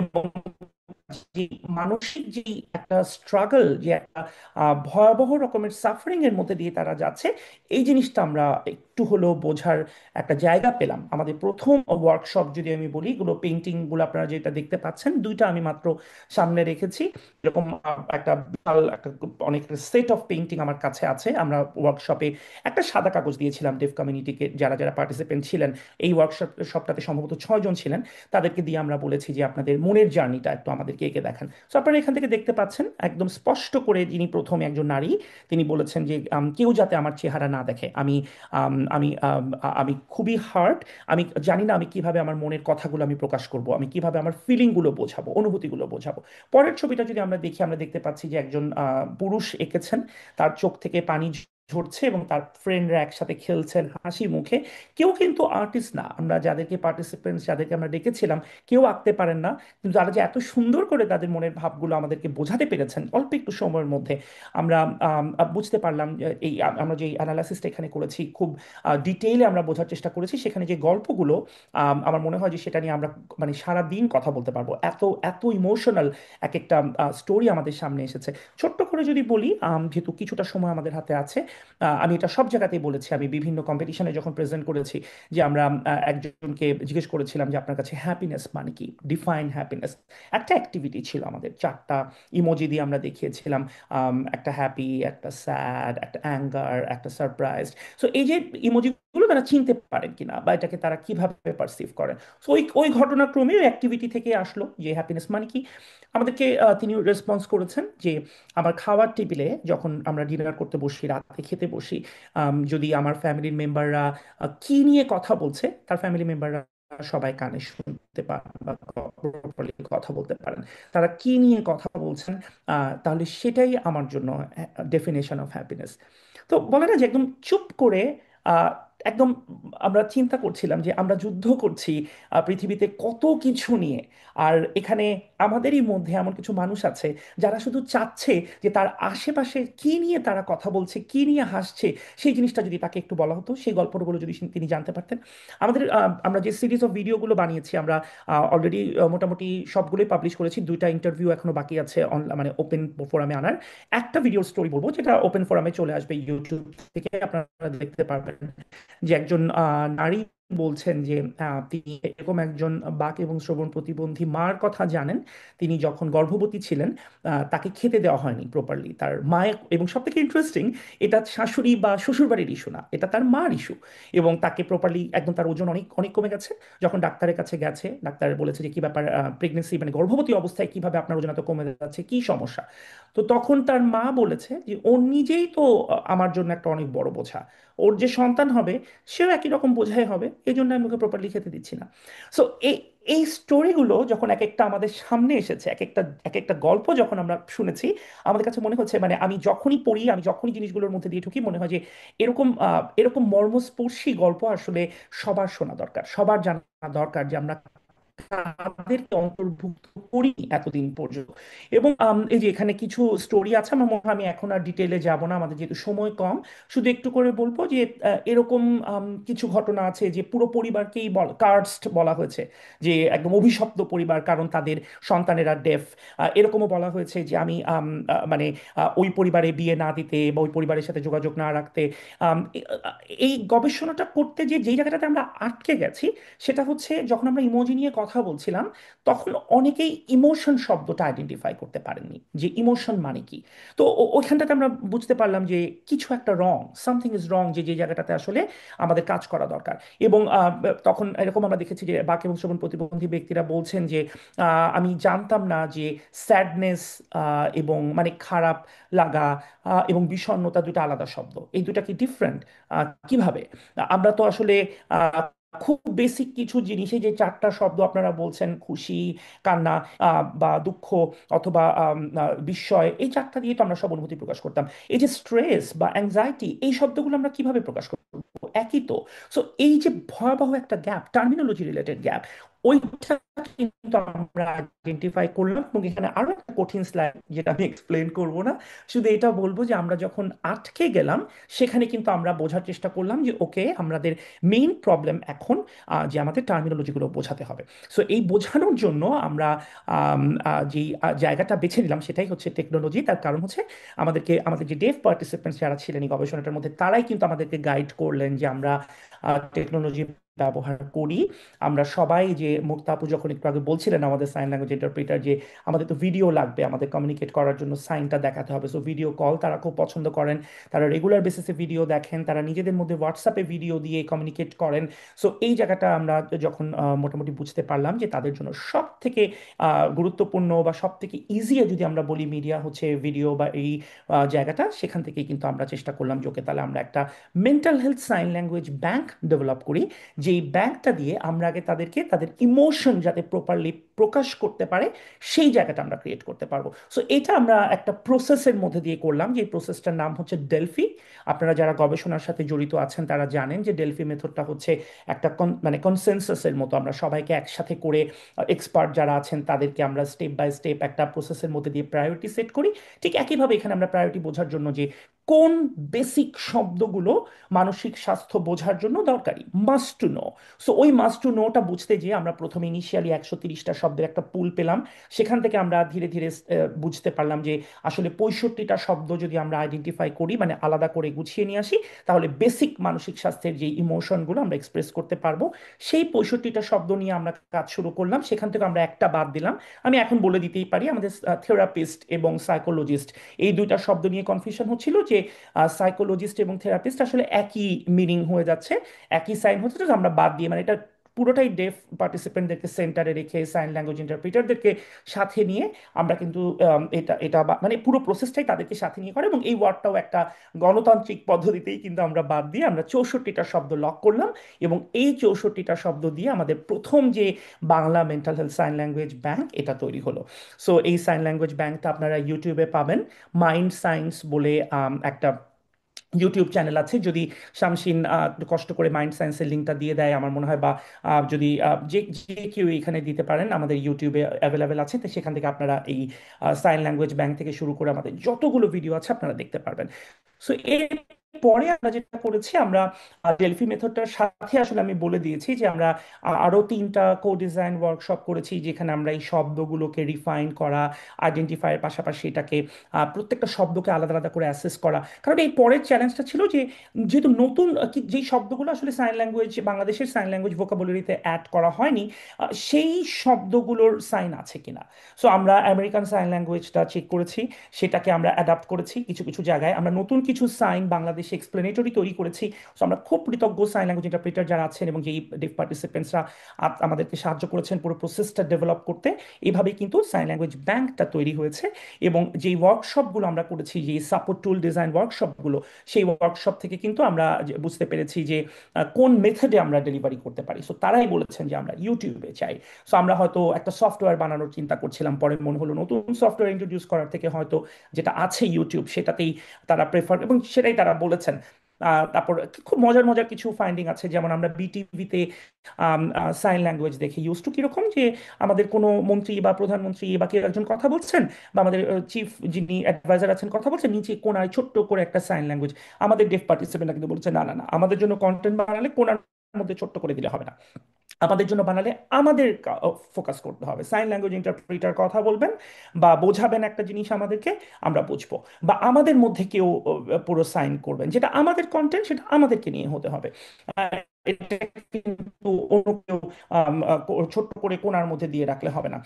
এবং যে মানসিক যে একটা স্ট্রাগল, যে একটা ভয়াবহ রকমের সাফারিং এর মধ্যে দিয়ে তারা যাচ্ছে, এই জিনিসটা আমরা একটু হলেও বোঝার একটা জায়গা পেলাম। আমাদের প্রথম ওয়ার্কশপ যদি আমি বলি, এগুলো পেন্টিং গুলো আপনারা যেটা দেখতে পাচ্ছেন, দুইটা আমি মাত্র সামনে রেখেছি, এরকম একটা বিশাল একটা অনেক সেট অফ পেন্টিং আমার কাছে আছে। আমরা ওয়ার্কশপে একটা সাদা কাগজ দিয়েছিলাম ডেফ কমিউনিটিকে, যারা যারা পার্টিসিপেন্ট ছিলেন, এই সবটাতে সম্ভবত 6 জন ছিলেন, তাদেরকে দিয়ে আমরা বলেছি যে আপনাদের মনের জার্নিটা একটু আমাদেরকে এঁকে দেখান। তো আপনারা এখান থেকে দেখতে পাচ্ছেন একদম স্পষ্ট করে, যিনি প্রথমে একজন নারী, তিনি বলেছেন যে কেউ যাতে আমার চেহারা না দেখে, আমি আমি আমি খুবই হার্ট, আমি জানি না আমি কিভাবে আমার মনের কথাগুলো আমি প্রকাশ করব, আমি কিভাবে আমার ফিলিংগুলো বোঝাবো, অনুভূতিগুলো বোঝাবো। পরের ছবিটা যদি আমরা দেখি, আমরা দেখতে পাচ্ছি যে একজন পুরুষ এঁকেছেন, তার চোখ থেকে পানি ঝরছে এবং তার ফ্রেন্ডরা একসাথে খেলছেন হাসি মুখে। কেউ কিন্তু আর্টিস্ট না, আমরা যাদেরকে পার্টিসিপেন্টস যাদেরকে আমরা ডেকেছিলাম, কেউ আঁকতে পারেন না, কিন্তু তারা যে এত সুন্দর করে তাদের মনের ভাবগুলো আমাদেরকে বোঝাতে পেরেছেন অল্প একটু সময়ের মধ্যে, আমরা বুঝতে পারলাম যে আমরা যে অ্যানালাইসিসটা এখানে করেছি, খুব ডিটেইলে আমরা বোঝার চেষ্টা করেছি। সেখানে যে গল্পগুলো, আমার মনে হয় যে সেটা নিয়ে আমরা মানে সারা দিন কথা বলতে পারবো, এত এত ইমোশনাল এক একটা স্টোরি আমাদের সামনে এসেছে। ছোট্ট করে যদি বলি, যেহেতু কিছুটা সময় আমাদের হাতে আছে, আমি এটা সব জায়গাতেই বলেছি, আমি বিভিন্ন কম্পিটিশনে যখন প্রেজেন্ট করেছি, যে আমরা একজনকে জিজ্ঞেস করেছিলাম যে আপনার কাছে হ্যাপিনেস মানে কি, ডিফাইন হ্যাপিনেস। একটা অ্যাক্টিভিটি ছিল আমাদের, 4টা ইমোজি দিয়ে আমরা দেখিয়েছিলাম, একটা হ্যাপি, একটা স্যাড, একটা অ্যাঙ্গার, একটা সারপ্রাইজ। সো এই যে ইমোজিগুলো তারা চিনতে পারেন কিনা বা এটাকে তারা কিভাবে পারসিভ করেন, সো ওই ওই ঘটনাক্রমে ওই অ্যাক্টিভিটি থেকে আসলো যে হ্যাপিনেস মানে কি। আমাদেরকে তিনি রেসপন্স করেছেন যে আমার খাওয়ার টেবিলে যখন আমরা ডিনার করতে বসি, রাতে খেতে বসি, যদি আমার ফ্যামিলির মেম্বাররা কি নিয়ে কথা বলছে, তার ফ্যামিলি মেম্বাররা সবাই কানে শুনতে পারেন বা properly কথা বলতে পারেন, তারা কি নিয়ে কথা বলছেন, তাহলে সেটাই আমার জন্য ডেফিনেশন অফ হ্যাপিনেস। তো বলে না যে একদম চুপ করে আহ, একদম আমরা চিন্তা করছিলাম যে আমরা যুদ্ধ করছি পৃথিবীতে কত কিছু নিয়ে, আর এখানে আমাদেরই মধ্যে এমন কিছু মানুষ আছে যারা শুধু চাচ্ছে যে তার আশেপাশে কি নিয়ে তারা কথা বলছে, কি নিয়ে হাসছে, সেই জিনিসটা যদি তাকে একটু বলা হতো, সেই গল্পগুলো যদি তিনি জানতে পারতেন। আমরা যে সিরিজ অফ ভিডিওগুলো বানিয়েছি, আমরা অলরেডি মোটামুটি সবগুলোই পাবলিশ করেছি, 2টা ইন্টারভিউ এখনো বাকি আছে মানে ওপেন ফোরামে আনার। একটা ভিডিও স্টোরি বলবো যেটা ওপেন ফোরামে চলে আসবে ইউটিউব থেকে, আপনারা দেখতে পারবেন, যে একজন নারী বলছেন যে তিনি এরকম একজন বাক এবং শ্রবণ প্রতিবন্ধী মার কথা জানেন। তিনি যখন গর্ভবতী ছিলেন তাকে খেতে দেওয়া হয়নি প্রপারলি তার মায়ের, এবং সব থেকে ইন্টারেস্টিং, এটা শাশুড়ি বা শ্বশুর বাড়ির ইস্যু না, এটা তার মার ইস্যু। এবং তাকে প্রপারলি একদম, তার ওজন অনেক অনেক কমে গেছে। যখন ডাক্তারের কাছে গেছে, ডাক্তার বলেছে যে কি ব্যাপার, প্রেগনেন্সি মানে গর্ভবতী অবস্থায় কিভাবে আপনার ওজন এত কমে যাচ্ছে, কি সমস্যা। তো তখন তার মা বলেছে যে ও নিজেই তো আমার জন্য একটা অনেক বড় বোঝা, ওর যে সন্তান হবে সেও একই রকম বোঝাই হবে, এই জন্য আমি ওকে প্রপারলি খেতে দিচ্ছি না। সো এই এই স্টোরিগুলো যখন এক একটা আমাদের সামনে এসেছে, এক একটা গল্প যখন আমরা শুনেছি, আমাদের কাছে মনে হচ্ছে মানে আমি যখনই পড়ি, আমি যখনই জিনিসগুলোর মধ্যে দিয়ে ঢুকি, মনে হয় যে এরকম মর্মস্পর্শী গল্প আসলে সবার শোনা দরকার, সবার জানা দরকার যে আমরা তাদেরকে অন্তর্ভুক্ত করি এতদিন পর্যন্ত। এবং এই যে এখানে কিছু স্টোরি আছে, আমার মনে হয় আমি এখন আর ডিটেলে যাব না, আমাদের যেহেতু সময় কম। শুধু একটু করে বলবো যে এরকম কিছু ঘটনা আছে যে পুরো পরিবারকেই কার্সড বলা হয়েছে, যে একদম অভিশপ্ত পরিবার, কারণ তাদের সন্তানেরা ডেফ। এরকমও বলা হয়েছে যে আমি মানে ওই পরিবারে বিয়ে না দিতে বা ওই পরিবারের সাথে যোগাযোগ না রাখতে। এই গবেষণাটা করতে যে যেই জায়গাটাতে আমরা আটকে গেছি, সেটা হচ্ছে যখন আমরা ইমোজি নিয়ে কথা বলছিলাম, তখন অনেকেই ইমোশন শব্দটা আইডেন্টিফাই করতে পারেননি যে ইমোশন মানে কি। তো ওইখানটাতে আমরা বুঝতে পারলাম যে কিছু একটা রং, সামথিং ইজ রং, যে যে জায়গাটাতে আসলে আমাদের কাজ করা দরকার। এবং তখন এরকম আমরা দেখেছি যে বাক এবং শ্রবণ প্রতিবন্ধী ব্যক্তিরা বলছেন যে আমি জানতাম না যে স্যাডনেস এবং মানে খারাপ লাগা এবং বিষণ্ণতা দুটো আলাদা শব্দ, এই দুটা কি ডিফারেন্ট, কিভাবে। আমরা তো আসলে খুব বেসিক কিছু জিনিসে যে চারটা শব্দ আপনারা বলছেন, খুশি, কান্না, বা দুঃখ, অথবা বিস্ময়, এই চারটা দিয়ে তো আমরা সব অনুভূতি প্রকাশ করতাম। এই যে স্ট্রেস বা অ্যাংজাইটি, এই শব্দগুলো আমরা কিভাবে প্রকাশ করবো, একই তো। সো এই যে ভয়াবহ একটা গ্যাপ, টার্মিনোলজি রিলেটেড গ্যাপ, ওইটা কিন্তু আমরা আইডেন্টিফাই করলাম। এবং এখানে আরো একটা কঠিন স্লাইড, যেটা আমি এক্সপ্লেন করব না, শুধু এটা বলবো যে আমরা যখন আটকে গেলাম, সেখানে কিন্তু আমরা বোঝার চেষ্টা করলাম যে ওকে, আমাদের মেইন প্রবলেম এখন যে আমাদের টার্মিনোলজিগুলো বোঝাতে হবে। সো এই বোঝানোর জন্য আমরা যেই জায়গাটা বেছে নিলাম, সেটাই হচ্ছে টেকনোলজি। তার কারণ হচ্ছে আমাদের যে ডেফ পার্টিসিপেন্টস যারা ছিলেন এই গবেষণাটার মধ্যে, তারাই কিন্তু আমাদেরকে গাইড করলেন যে আমরা টেকনোলজি ব্যবহার করি। আমরা সবাই, যে মুক্তা আপু যখন একটু আগে বলছিলেন আমাদের সাইন ল্যাঙ্গুয়েজ ইন্টারপ্রিটার, যে আমাদের তো ভিডিও লাগবে, আমাদের কমিউনিকেট করার জন্য সাইনটা দেখাতে হবে, সো ভিডিও কল তারা খুব পছন্দ করেন। তারা রেগুলার বেসিসে ভিডিও দেখেন, তারা নিজেদের মধ্যে হোয়াটসঅ্যাপে ভিডিও দিয়ে কমিউনিকেট করেন। সো এই জায়গাটা আমরা যখন মোটামুটি বুঝতে পারলাম যে তাদের জন্য সব থেকে গুরুত্বপূর্ণ বা সব থেকে ইজিয়ে যদি আমরা বলি মিডিয়া হচ্ছে ভিডিও বা এই জায়গাটা, সেখান থেকেই কিন্তু আমরা চেষ্টা করলাম যে ওকে, তাহলে আমরা একটা mental health sign language bank develop করি, যেই ব্যাংকটা দিয়ে আমরা আগে তাদেরকে তাদের ইমোশন যাতে প্রপারলি প্রকাশ করতে পারে, সেই জায়গাটা আমরা ক্রিয়েট করতে পারবো। সো এটা আমরা একটা প্রসেসের মধ্যে দিয়ে করলাম, যে প্রসেসটার নাম হচ্ছে ডেলফি। আপনারা যারা গবেষণার সাথে জড়িত আছেন তারা জানেন যে ডেলফি মেথডটা হচ্ছে একটা মানে কনসেনসাসের মতো, আমরা সবাইকে একসাথে করে এক্সপার্ট যারা আছেন তাদেরকে আমরা স্টেপ বাই স্টেপ একটা প্রসেসের মধ্যে দিয়ে প্রায়োরিটি সেট করি। ঠিক একইভাবে এখানে আমরা প্রায়োরিটি বোঝার জন্য যে কোন বেসিক শব্দগুলো মানসিক স্বাস্থ্য বোঝার জন্য দরকারি, মাস্ট টু নো। সো ওই মাস্ট টু নোটা বুঝতে যেয়ে আমরা প্রথমে ইনিশিয়ালি 130টা শব্দের একটা পুল পেলাম। সেখান থেকে আমরা ধীরে ধীরে বুঝতে পারলাম যে আসলে 65টা শব্দ যদি আমরা আইডেন্টিফাই করি, মানে আলাদা করে গুছিয়ে নিয়ে আসি, তাহলে বেসিক মানসিক স্বাস্থ্যের যে ইমোশনগুলো আমরা এক্সপ্রেস করতে পারবো। সেই 65টা শব্দ নিয়ে আমরা কাজ শুরু করলাম, সেখান থেকে আমরা একটা বাদ দিলাম। আমি এখন বলে দিতেই পারি, আমাদের থেরাপিস্ট এবং সাইকোলজিস্ট, এই দুইটা শব্দ নিয়ে কনফিউশন হচ্ছিল যে সাইকোলজিস্ট এবং থেরাপিস্ট আসলে একই মিনিং হয়ে যাচ্ছে, একই সাইন হচ্ছে, তো আমরা বাদ দিয়ে, মানে এটা পুরোটাই ডেফ পার্টিসিপেন্টদেরকে সেন্টারে রেখে সাইন ল্যাঙ্গুয়েজ ইন্টারপ্রিটারদেরকে সাথে নিয়ে আমরা কিন্তু এটা এটা মানে পুরো প্রসেসটাই তাদেরকে সাথে নিয়ে করে, এবং এই ওয়ার্ডটাও একটা গণতান্ত্রিক পদ্ধতিতেই কিন্তু আমরা বাদ দিয়ে আমরা 64টা শব্দ লক করলাম। এবং এই 64টা শব্দ দিয়ে আমাদের প্রথম যে Bangla mental health sign language bank, এটা তৈরি হলো। সো এই সাইন ল্যাঙ্গুয়েজ ব্যাংকটা আপনারা ইউটিউবে পাবেন। মাইন্ড সায়েন্স বলে একটা ইউটিউব চ্যানেল আছে, যদি শামসিন একটু কষ্ট করে মাইন্ড সায়েন্সের লিঙ্কটা দিয়ে দেয় আমার মনে হয়, বা যদি যে যে কেউ এখানে দিতে পারেন, আমাদের ইউটিউবে অ্যাভেলেবেল আছে, তো সেখান থেকে আপনারা এই সাইন ল্যাঙ্গুয়েজ ব্যাংক থেকে শুরু করে আমাদের যতগুলো ভিডিও আছে আপনারা দেখতে পারবেন। সো পরে আমরা যেটা করেছি, আমরা ডেলফি মেথডটার সাথে আসলে আমি বলে দিয়েছি যে আমরা আরো 3টা কো ডিজাইন ওয়ার্কশপ করেছি, যেখানে আমরা এই শব্দগুলোকে রিফাইন করা, আইডেন্টিফাইয়ের পাশাপাশি এটাকে প্রত্যেকটা শব্দকে আলাদা আলাদা করে অ্যাসেস করা। কারণ এই পরের চ্যালেঞ্জটা ছিল যে যেহেতু নতুন যেই শব্দগুলো আসলে সাইন ল্যাঙ্গুয়েজ, বাংলাদেশের সাইন ল্যাঙ্গুয়েজ ভোকাবুলারিতে অ্যাড করা হয়নি, সেই শব্দগুলোর সাইন আছে কিনা। সো আমরা আমেরিকান সাইন ল্যাঙ্গুয়েজটা চেক করেছি, সেটাকে আমরা অ্যাডাপ্ট করেছি কিছু কিছু জায়গায়। আমরা নতুন কিছু সাইন বাংলাদেশে এক্সপ্লেনেটরি তৈরি করেছি। সো আমরা খুব কৃতজ্ঞ সাইন ল্যাঙ্গুয়েজ ইন্টারপ্রিটার যারা আছেন এবং যেই ডেফ পার্টিসিপেন্টসরা আমাদেরকে সাহায্য করেছেন পুরো প্রসেসটা ডেভেলপ করতে। এইভাবেই কিন্তু সাইন ল্যাঙ্গুয়েজ ব্যাংকটা তৈরি হয়েছে। এবং যেই ওয়ার্কশপগুলো আমরা করেছি, যে সাপোর্ট টুল ডিজাইন ওয়ার্কশপগুলো, সেই ওয়ার্কশপ থেকে কিন্তু আমরা বুঝতে পেরেছি যে কোন মেথডে আমরা ডেলিভারি করতে পারি। সো তারাই বলেছেন যে আমরা ইউটিউবে চাই। সো আমরা হয়তো একটা সফটওয়্যার বানানোর চিন্তা করছিলাম, পরে মনে হলো নতুন সফটওয়্যার ইন্ট্রোডিউস করার থেকে হয়তো যেটা আছে ইউটিউব সেটাতেই তারা প্রেফার, এবং সেটাই তারা বলেছেন। তারপর খুব মজার মজার কিছু ফাইন্ডিং আছে, যেমন আমরা বিটিভিতে সাইন ল্যাঙ্গুয়েজ দেখে ইউজ টু কিরকম, যে আমাদের কোনো মন্ত্রী বা প্রধানমন্ত্রী বা কেউ একজন কথা বলছেন, বা আমাদের চিফ যিনি অ্যাডভাইজার আছেন কথা বলছেন, নিচে কোনায় ছোট্ট করে একটা সাইন ল্যাঙ্গুয়েজ। আমাদের ডেফ পার্টিসিপেন্টরা কিন্তু বলছে না না না, আমাদের জন্য কন্টেন্ট বানালে কোনার মধ্যে ছোট্ট করে দিলে হবে না, আমাদের জন্য বানালে আমাদের ফোকাস করতে হবে। সাইন ল্যাঙ্গুয়েজ ইন্টারপ্রিটার কথা বলবেন বা বোঝাবেন একটা জিনিস আমাদেরকে, আমরা বুঝবো, বা আমাদের মধ্যে কেউ পুরো সাইন করবেন, যেটা আমাদের কন্টেন্ট সেটা আমাদেরকে নিয়ে হতে হবে। আহ, এটা কিন্তু অন্য কেউ ছোট্ট করে কোণার মধ্যে দিয়ে রাখলে হবে না।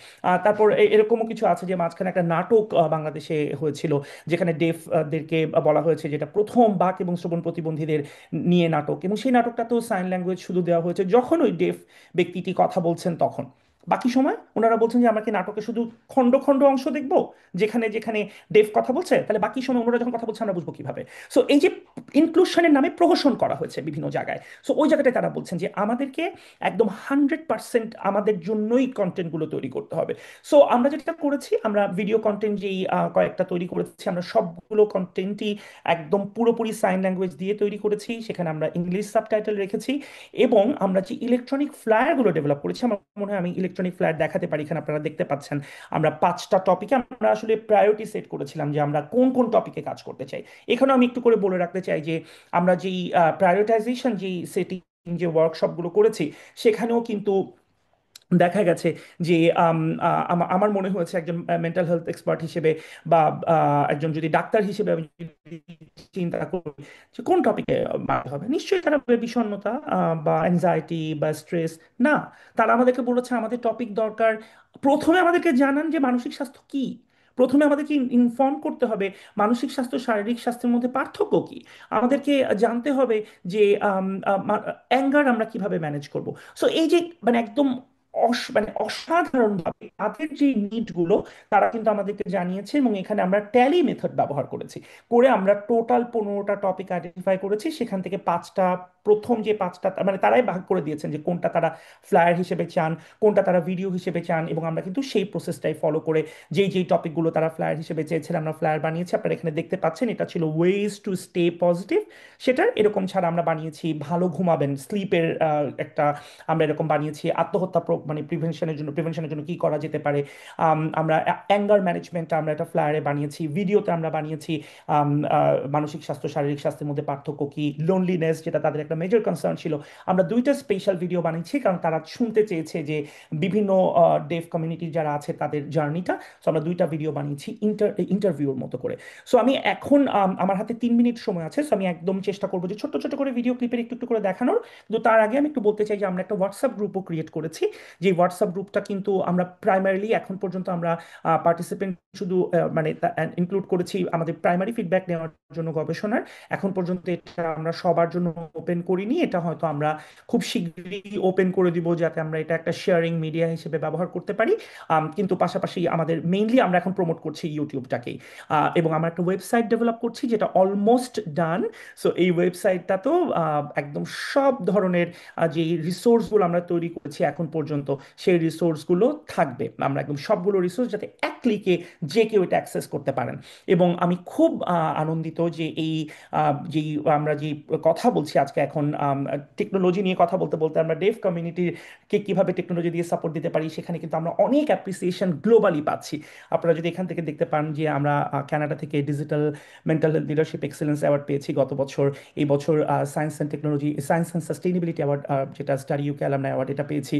তারপর এরকমও কিছু আছে যে মাঝখানে একটা নাটক বাংলাদেশে হয়েছিল, যেখানে ডেফদেরকে বলা হয়েছে, যেটা প্রথম বাক এবং শ্রবণ প্রতিবন্ধীদের নিয়ে নাটক, এবং সেই নাটকটা তো সাইন ল্যাঙ্গুয়েজ শুধু দেওয়া হয়েছে যখন ওই ডেফ ব্যক্তিটি কথা বলছেন তখন। বাকি সময় ওনারা বলছেন যে আমরা কি নাটকে শুধু খণ্ড খণ্ড অংশ দেখবো, যেখানে যেখানে ডেফ কথা বলছে, তাহলে বাকি সময় ওনারা যখন কথা বলছে আমরা বুঝবো কিভাবে। সো এই যে ইনক্লুশনের নামে প্রহসন করা হয়েছে বিভিন্ন জায়গায়, সো ওই জায়গাটায় তারা বলছেন যে আমাদেরকে একদম 100% আমাদের জন্যই কন্টেন্টগুলো তৈরি করতে হবে। সো আমরা যেটা করেছি, আমরা ভিডিও কন্টেন্ট যেই কয়েকটা তৈরি করেছি, আমরা সবগুলো কন্টেন্টই একদম পুরোপুরি সাইন ল্যাঙ্গুয়েজ দিয়ে তৈরি করেছি। সেখানে আমরা ইংলিশ সাবটাইটেল রেখেছি, এবং আমরা যে ইলেকট্রনিক ফ্লায়ারগুলো ডেভেলপ করেছি, আমার মনে হয় আমি ইলেকট্রনিক ফ্লায়ার দেখাতে পারি, এখানে আপনারা দেখতে পাচ্ছেন। আমরা 5টা টপিকে আমরা আসলে প্রায়োরিটি সেট করেছিলাম যে আমরা কোন কোন টপিকে কাজ করতে চাই। এখানেও আমি একটু করে বলে রাখতে চাই যে আমরা যেই প্রায়োরিটাইজেশন, যেই সেটিং, যে ওয়ার্কশপগুলো করেছি, সেখানেও কিন্তু দেখা গেছে যে আমার মনে হয়েছে একজন মেন্টাল হেলথ এক্সপার্ট হিসেবে, বা একজন যদি ডাক্তার হিসেবে আমি যদি চিন্তা করি যে কোন টপিকে মানতে হবে, নিশ্চয়ই তারা বলবে বিষণ্ণতা বা অ্যাংজাইটি বা স্ট্রেস। না, তারা আমাদেরকে বলেছে আমাদের টপিক দরকার, প্রথমে আমাদেরকে জানান যে মানসিক স্বাস্থ্য কি। প্রথমে আমাদেরকে ইনফর্ম করতে হবে মানসিক স্বাস্থ্য শারীরিক স্বাস্থ্যের মধ্যে পার্থক্য কি। আমাদেরকে জানতে হবে যে অ্যাঙ্গার আমরা কিভাবে ম্যানেজ করব। সো এই যে মানে একদম মানে অসাধারণভাবে তাদের যে নিডগুলো তারা কিন্তু আমাদেরকে জানিয়েছে, এবং এখানে আমরা ট্যালি মেথড ব্যবহার করেছি, করে আমরা টোটাল 15টা টপিক আইডেন্টিফাই করেছি। সেখান থেকে 5টা, প্রথম যে 5টা মানে তারাই ভাগ করে দিয়েছেন যে কোনটা তারা ফ্লায়ার হিসেবে চান, কোনটা তারা ভিডিও হিসেবে চান, এবং আমরা কিন্তু সেই প্রসেসটাই ফলো করে যেই যেই টপিকগুলো তারা ফ্লায়ার হিসেবে চেয়েছিলেন আমরা ফ্লায়ার বানিয়েছি। আপনারা এখানে দেখতে পাচ্ছেন, এটা ছিল ওয়েজ টু স্টে পজিটিভ। সেটার এরকম ছাড়া আমরা বানিয়েছি ভালো ঘুমাবেন, স্লিপের একটা আমরা এরকম বানিয়েছি, আত্মহত্যা মানে প্রিভেনশনের জন্য কি করা যেতে পারে। আমরা অ্যাঙ্গার ম্যানেজমেন্টটা আমরা একটা ফ্লায়ারে বানিয়েছি। ভিডিওতে আমরা বানিয়েছি মানসিক স্বাস্থ্য শারীরিক স্বাস্থ্যের মধ্যে পার্থক্য কি, লোনলিনেস যেটা তাদের একটা মেজর কনসার্ন ছিল। আমরা 2টা স্পেশাল ভিডিও বানিয়েছি, কারণ তারা শুনতে চেয়েছে যে বিভিন্ন ডেফ কমিউনিটি যারা আছে তাদের জার্নিটা। সো আমরা 2টা ভিডিও বানিয়েছি ইন্টারভিউর মতো করে। সো আমি এখন আমার হাতে 3 মিনিট সময় আছে, সো আমি একদম চেষ্টা করবো যে ছোট ছোট করে ভিডিও ক্লিপের একটু একটু করে দেখানোর। কিন্তু তার আগে আমি একটু বলতে চাই যে আমরা একটা হোয়াটসঅ্যাপ গ্রুপও ক্রিয়েট করেছি। যে হোয়াটসঅ্যাপ গ্রুপটা কিন্তু আমরা প্রাইমারিলি এখন পর্যন্ত আমরা পার্টিসিপেন্ট শুধু মানে ইনক্লুড করেছি আমাদের প্রাইমারি ফিডব্যাক নেওয়ার জন্য গবেষণার। এখন পর্যন্ত এটা আমরা সবার জন্য ওপেন করিনি, এটা হয়তো আমরা খুব শীঘ্রই ওপেন করে দিব, যাতে আমরা এটা একটা শেয়ারিং মিডিয়া হিসেবে ব্যবহার করতে পারি। কিন্তু পাশাপাশি আমাদের মেইনলি আমরা এখন প্রমোট করছি ইউটিউবটাকেই, এবং আমরা একটা ওয়েবসাইট ডেভেলপ করছি যেটা অলমোস্ট ডান। সো এই ওয়েবসাইটটা তো একদম সব ধরনের যে রিসোর্সগুলো আমরা তৈরি করেছি এখন পর্যন্ত, সেই রিসোর্সগুলো থাকবে। আমরা একদম সবগুলো রিসোর্স যাতে এক ক্লিকে যে কেউ এটা অ্যাক্সেস করতে পারেন। এবং আমি খুব আনন্দিত যে এই যেই আমরা যে কথা বলছি আজকে এখন যখন টেকনোলজি নিয়ে কথা বলতে বলতে আমরা ডেফ কমিউনিটিকে কিভাবে টেকনোলজি দিয়ে সাপোর্ট দিতে পারি, সেখানে কিন্তু আমরা অনেক অ্যাপ্রিসিয়েশন গ্লোবালি পাচ্ছি। আপনারা যদি এখান থেকে দেখতে পান যে আমরা কানাডা থেকে digital mental health leadership excellence award পেয়েছি গত বছর। এই বছর science and technology, science and sustainability award, যেটা স্টাডি ইউকে অ্যালামনাই অ্যাওয়ার্ড, এটা পেয়েছি।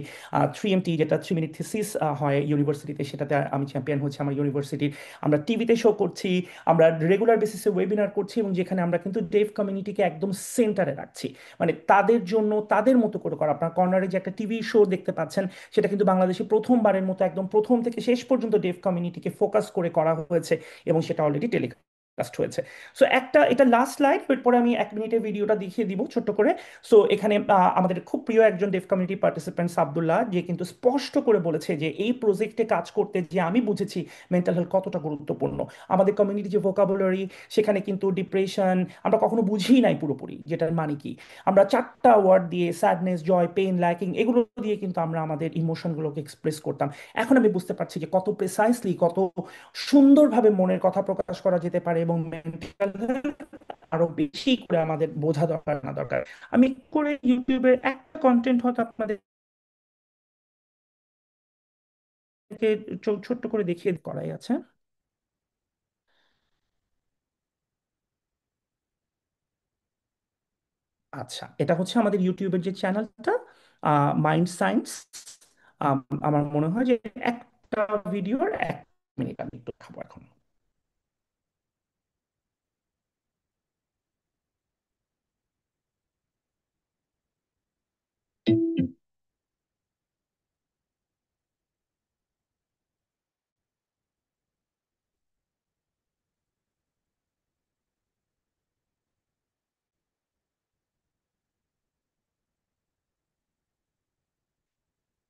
3MT, যেটা 3 মিনিট থিসিস হয় ইউনিভার্সিটিতে, সেটাতে আমি চ্যাম্পিয়ন হচ্ছে আমার ইউনিভার্সিটির। আমরা টিভিতে শো করছি, আমরা রেগুলার বেসিসে ওয়েবিনার করছি, এবং যেখানে আমরা কিন্তু ডেফ কমিউনিটিকে একদম সেন্টারে রাখছি। মানে তাদের জন্য তাদের মতো করে করা। আপনার কর্নারে যে একটা টিভি শো দেখতে পাচ্ছেন, সেটা কিন্তু বাংলাদেশে প্রথমবারের মতো একদম প্রথম থেকে শেষ পর্যন্ত ডেফ কমিউনিটিকে ফোকাস করে করা হয়েছে, এবং সেটা অলরেডি টেলিকাস্ট হয়েছে। সো এটা লাস্ট স্লাইড, এরপরে আমি 1 মিনিটের ভিডিওটা দেখিয়ে দিব ছোট্ট করে। সো এখানে আমাদের খুব প্রিয় একজন ডেফ কমিউনিটি পার্টিসিপেন্ট সাবদুল্লাহ, যে কিন্তু স্পষ্ট করে বলেছে যে এই প্রজেক্টে কাজ করতে যে আমি বুঝেছি মেন্টাল হেলথ কতটা গুরুত্বপূর্ণ। আমাদের কমিউনিটি যে ভোকাবুলারি, সেখানে কিন্তু ডিপ্রেশন আমরা কখনো বুঝি নাই পুরোপুরি, যেটার মানে কি। আমরা 4টা ওয়ার্ড দিয়ে, স্যাডনেস, জয়, পেইন, ল্যাকিং, এগুলো দিয়ে কিন্তু আমরা আমাদের ইমোশনগুলোকে এক্সপ্রেস করতাম। এখন আমি বুঝতে পারছি যে কত প্রেসাইসলি, কত সুন্দরভাবে মনের কথা প্রকাশ করা যেতে পারে, এবং মেন্টাল হেলথ আরো বেশি করে আমাদের বোঝা দরকার না দরকার। আমি করে ইউটিউবের একটা কন্টেন্ট হয়তো আপনাদেরকে ছোট্ট করে দেখিয়ে করাই আছে। আচ্ছা, এটা হচ্ছে আমাদের ইউটিউবের যে চ্যানেলটা, মাইন্ড সায়েন্স। আমার মনে হয় যে একটা ভিডিওর 1 মিনিট আমি একটু খাবো এখন।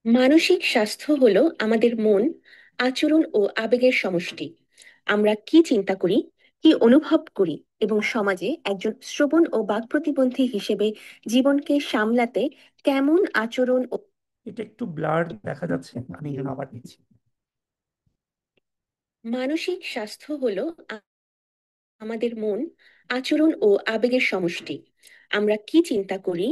মানসিক স্বাস্থ্য হলো আমাদের মন, আচরণ ও আবেগের সমষ্টি। আমরা কি চিন্তা করি, কি অনুভব করি এবং সমাজে একজন শ্রবণ ও বাক প্রতিবন্ধী হিসেবে জীবনকে সামলাতে কেমন আচরণ ও এটা একটু ব্লার দেখা যাচ্ছে, আমি যেন আবার নিচ্ছি। মানসিক স্বাস্থ্য হলো আমাদের মন, আচরণ ও আবেগের সমষ্টি। আমরা কি চিন্তা করি,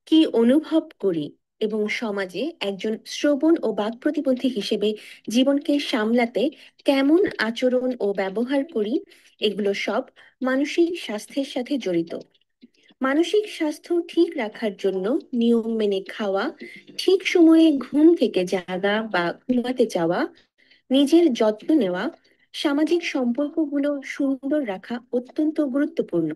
কি অনুভব করি এবং সমাজে একজন শ্রবণ ও বাক প্রতিবন্ধী হিসেবে জীবনকে সামলাতে কেমন আচরণ ও ব্যবহার করি, এগুলো সব মানসিক স্বাস্থ্যের সাথে জড়িত। মানসিক স্বাস্থ্য ঠিক রাখার জন্য নিয়ম মেনে খাওয়া, ঠিক সময়ে ঘুম থেকে জাগা বা ঘুমাতে যাওয়া, নিজের যত্ন নেওয়া, সামাজিক সম্পর্কগুলো সুন্দর রাখা অত্যন্ত গুরুত্বপূর্ণ।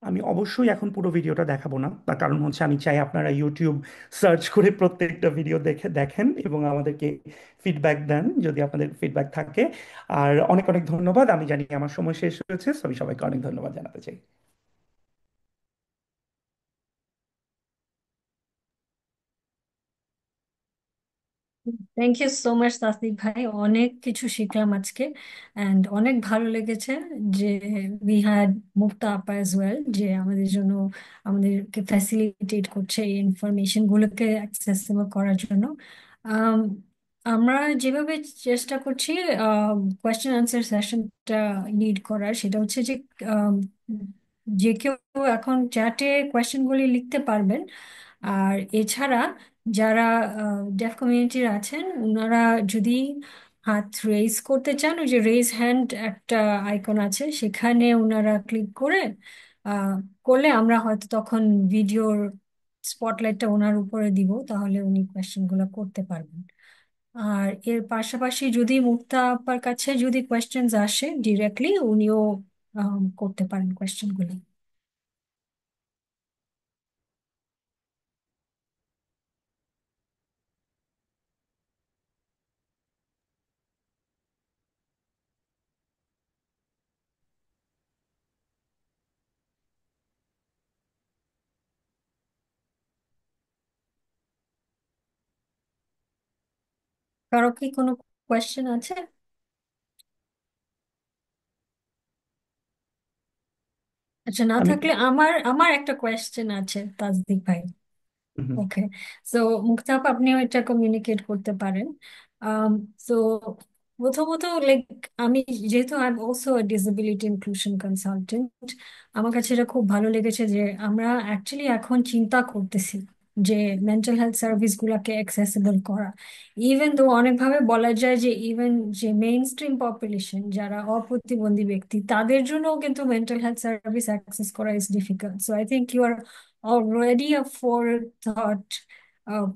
আমি অবশ্যই এখন পুরো ভিডিওটা দেখাবো না, তার কারণ হচ্ছে আমি চাই আপনারা ইউটিউব সার্চ করে প্রত্যেকটা ভিডিও দেখেন এবং আমাদেরকে ফিডব্যাক দেন যদি আপনাদের ফিডব্যাক থাকে। আর অনেক অনেক ধন্যবাদ। আমি জানি আমার সময় শেষ হয়েছে, so আমি সবাইকে অনেক ধন্যবাদ জানাতে চাই। থ্যাংক ইউ সো মাচ তাসদিক ভাই, অনেক কিছু শিখলাম আজকে। অ্যান্ড অনেক ভালো লেগেছে যে উই হ্যাড মুক্তা আপা অ্যাজ ওয়েল, যে আমাদের জন্য আমাদেরকে ফ্যাসিলিটেট করছে এই ইনফরমেশন গুলোকে অ্যাক্সেসিবল করার জন্য। আম, আমরা যেভাবে চেষ্টা করছি কোয়েশ্চেন আনসার সেশনটা লিড করার, সেটা হচ্ছে যে আম, যে কেউ এখন চ্যাটে কোয়েশ্চেনগুলি লিখতে পারবেন। আর এছাড়া যারা ডেফ কমিউনিটির আছেন, ওনারা যদি হাত রেইজ করতে চান, ওই যে রেইজ হ্যান্ড একটা আইকন আছে, সেখানে ওনারা ক্লিক করে আহ, করলে আমরা হয়তো তখন ভিডিওর স্পটলাইটটা ওনার উপরে দিব, তাহলে উনি কোয়েশ্চেনগুলো করতে পারবেন। আর এর পাশাপাশি যদি মুক্তা আপার কাছে যদি কোয়েশ্চেন্স আসে ডিরেক্টলি, উনিও করতে পারেন কোয়েশ্চেনগুলো। কারো কি কোনো কোয়েশ্চেন আছে? আচ্ছা, না আমি থাকলে আমার আমার একটা কোয়েশ্চেন আছে তাজদিক ভাই। হুম, ওকে। সো মুক্তাপ, আপনিও এটা কমিউনিকেট করতে পারেন। সো প্রথমত, লাইক, আমি যেহেতু I am also disability inclusion consultant, আমার কাছে এটা খুব ভালো লেগেছে যে আমরা অ্যাকচুয়ালি এখন চিন্তা করতেছি যে মেন্টাল হেলথ সার্ভিস গুলাকে অ্যাক্সেসিবল করা। ইভেন তো অনেকভাবে বলা যায় যে ইভেন যে মেইন স্ট্রিম পপুলেশন যারা অপ্রতিবন্ধী ব্যক্তি তাদের জন্যও কিন্তু মেন্টাল হেলথ সার্ভিস অ্যাক্সেস করা is difficult. So I think you are already a forethought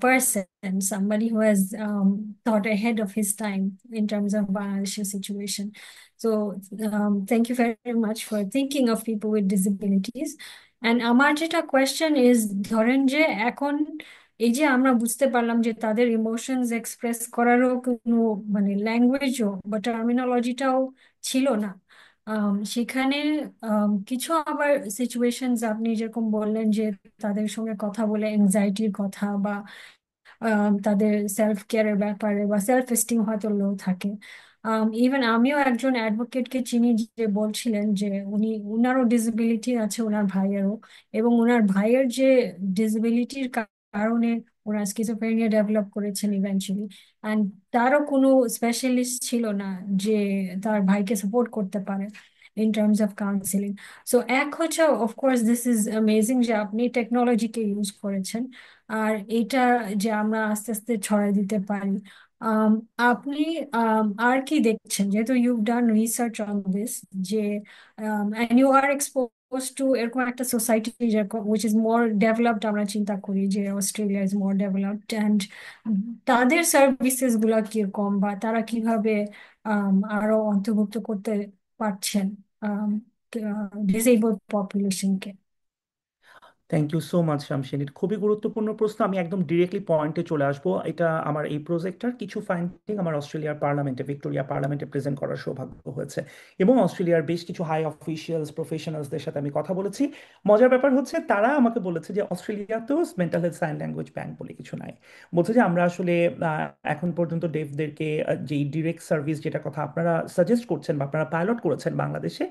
person, somebody who has thought ahead of his time in terms of Bangladeshi situation. So thank you very much for thinking of people with disabilities. And আমার যেটা question is, ধরেন যে এখন এই যে আমরা বুঝতে পারলাম যে তাদের ইমোশনস এক্সপ্রেস করারও কোনো মানে ল্যাঙ্গুয়েজও বা টার্মিনোলজিটাও ছিল না। সেখানে কিছু আবার সিচুয়েশনস আপনি যেরকম বললেন যে তাদের সঙ্গে কথা বলে এংজাইটির কথা বা তাদের সেলফ কেয়ারের ব্যাপারে বা সেলফ এস্টিম হয়তো লো থাকে। ইভেন আমিও একজন অ্যাডভোকেটকে চিনি যে বলছিলেন যে উনারও ডিসেবিলিটি আছে, ওনার ভাইয়েরও, এবং ওনার ভাইয়ের যে ডিসেবিলিটির কারণে ওনার স্কিজোফ্রেনিয়া ডেভেলপ করেছেন ইভেন্চুয়ালি, অ্যান্ড তারও কোনো স্পেশালিস্ট ছিল না যে তার ভাইকে সাপোর্ট করতে পারে in terms of counselling. So এক হচ্ছে, অফকোর্স দিস ইজ অ্যামেজিং যে আপনি টেকনোলজিকে ইউজ করেছেন, আর এটা যে আমরা আস্তে আস্তে ছড়াই দিতে পারি। আম, আপনি আর কি দেখছেন, যেহেতু you done research on this, যে and you are exposed to এরকম একটা সোসাইটি যেরকম which is more developed, আমরা চিন্তা করি যে Australia is more developed, and তাদের সার্ভিসেস গুলা কিরকম বা তারা কিভাবে আরো অন্তর্ভুক্ত করতে পারছেন ডিসেবল পপুলেশনকে। Thank you so much Shamsin, এটা খুবই গুরুত্বপূর্ণ প্রশ্ন। আমি একদম ডিরেক্টলি পয়েন্টে চলে আসবো। এটা আমার এই প্রজেক্টটার কিছু ফাইন্ডিং আমার অস্ট্রেলিয়ার পার্লামেন্টে, ভিক্টোরিয়া পার্লামেন্টে প্রেজেন্ট করার সৌভাগ্য হয়েছে, এবং অস্ট্রেলিয়ার বেশ কিছু হাই অফিসিয়ালস প্রফেশনালসদের সাথে আমি কথা বলেছি। মজার ব্যাপার হচ্ছে তারা আমাকে বলেছে যে অস্ট্রেলিয়াতেও mental health sign language bank বলে কিছু নাই। বলছে যে আমরা আসলে এখন পর্যন্ত ডেফদেরকে যেই ডিরেক্ট সার্ভিস যেটা কথা আপনারা সাজেস্ট করছেন বা আপনারা পাইলট করেছেন বাংলাদেশে,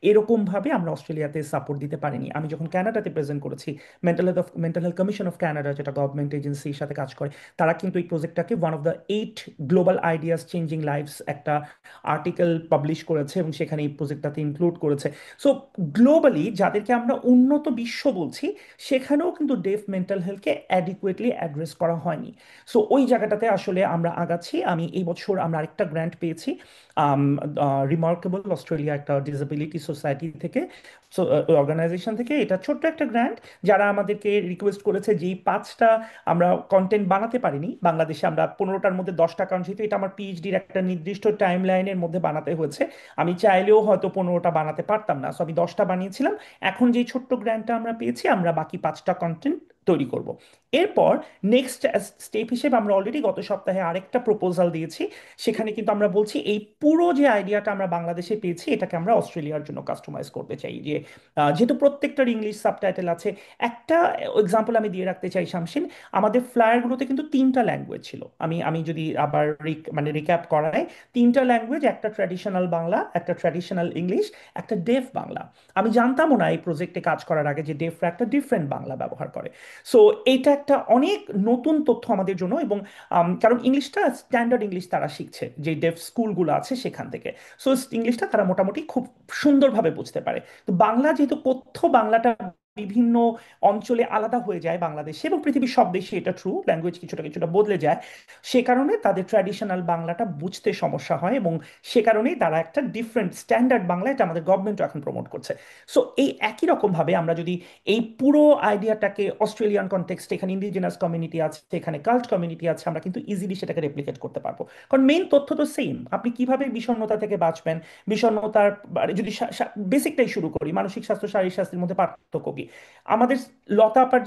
এরকমভাবে আমরা অস্ট্রেলিয়াতে সাপোর্ট দিতে পারিনি। আমি যখন কানাডাতে প্রেজেন্ট করেছি, mental health commission of Canada যেটা গভর্নমেন্ট এজেন্সির সাথে কাজ করে, তারা কিন্তু এই প্রজেক্টটাকে one of the 8 global ideas changing lifes একটা আর্টিকেল পাবলিশ করেছে এবং সেখানে এই প্রজেক্টটাতে ইনক্লুড করেছে। সো গ্লোবালি যাদেরকে আমরা উন্নত বিশ্ব বলছি, সেখানেও কিন্তু ডেফ মেন্টাল হেলথকে অ্যাডিকুয়েটলি অ্যাড্রেস করা হয়নি। সো ওই জায়গাটাতে আসলে আমরা আগাচ্ছি। আমি এই বছর আমরা আরেকটা গ্র্যান্ট পেয়েছি রিমার্কেবল অস্ট্রেলিয়া একটা ডিসেবিলিটি সোসাইটি থেকে, অর্গানাইজেশন থেকে। এটা ছোট্ট একটা গ্র্যান্ট, যারা আমাদেরকে রিকোয়েস্ট করেছে যেই 5টা আমরা কন্টেন্ট বানাতে পারিনি বাংলাদেশে, আমরা 15টার মধ্যে 10টা, কারণ যেহেতু এটা আমার পিএইচডির একটা নির্দিষ্ট টাইম লাইনের মধ্যে বানাতে হয়েছে, আমি চাইলেও হয়তো 15টা বানাতে পারতাম না। সো আমি 10টা বানিয়েছিলাম। এখন যেই ছোট্ট গ্র্যান্টটা আমরা পেয়েছি, আমরা বাকি 5টা কন্টেন্ট তৈরি করব। এরপর নেক্সট স্টেপ হিসেবে আমরা অলরেডি গত সপ্তাহে আরেকটা প্রপোজাল দিয়েছি। সেখানে কিন্তু আমরা বলছি এই পুরো যে আইডিয়াটা আমরা বাংলাদেশে পেয়েছি, এটাকে আমরা অস্ট্রেলিয়ার জন্য কাস্টমাইজ করতে চাই। যে যেহেতু প্রত্যেকটার ইংলিশ সাবটাইটেল আছে, একটা এক্সাম্পল আমি দিয়ে রাখতে চাই শামসিন, আমাদের ফ্লায়ারগুলোতে কিন্তু 3টা ল্যাঙ্গুয়েজ ছিল। আমি যদি আবার মানে রিক্যাপ করাই, 3টা ল্যাঙ্গুয়েজ, একটা ট্র্যাডিশনাল বাংলা, একটা ট্র্যাডিশনাল ইংলিশ, একটা ডেফ বাংলা। আমি জানতামও না এই প্রজেক্টে কাজ করার আগে যে ডেফরা একটা ডিফারেন্ট বাংলা ব্যবহার করে। সো এটা একটা অনেক নতুন তথ্য আমাদের জন্য, এবং কারণ ইংলিশটা স্ট্যান্ডার্ড ইংলিশ তারা শিখছে যে ডেফ স্কুলগুলো আছে সেখান থেকে। সো ইংলিশটা তারা মোটামুটি খুব সুন্দরভাবে বুঝতে পারে। তো বাংলা যেহেতু কথ্য বাংলাটা বিভিন্ন অঞ্চলে আলাদা হয়ে যায় বাংলাদেশে, এবং পৃথিবীর সব দেশে এটা ট্রু, ল্যাঙ্গুয়েজ কিছুটা কিছুটা বদলে যায়, সে কারণে তাদের ট্র্যাডিশনাল বাংলাটা বুঝতে সমস্যা হয়, এবং সে কারণেই তারা একটা ডিফারেন্ট স্ট্যান্ডার্ড বাংলা, এটা আমাদের গভর্নমেন্টও এখন প্রমোট করছে। সো এই একই রকম ভাবে আমরা যদি এই পুরো আইডিয়াটাকে অস্ট্রেলিয়ান কনটেক্সট, এখানে ইন্ডিজিনাস কমিউনিটি আছে, এখানে কাল্ট কমিউনিটি আছে, আমরা কিন্তু ইজিলি সেটাকে রেপ্লিকেট করতে পারবো। কারণ মেইন তথ্য তো সেম, আপনি কিভাবে বিষণ্ণতা থেকে বাঁচবেন, বিষণ্ণতার যদি বেসিকটাই শুরু করি, মানসিক স্বাস্থ্য শারীরিক স্বাস্থ্যের মধ্যে পার্থক্য কি, আমাদের লতা আপার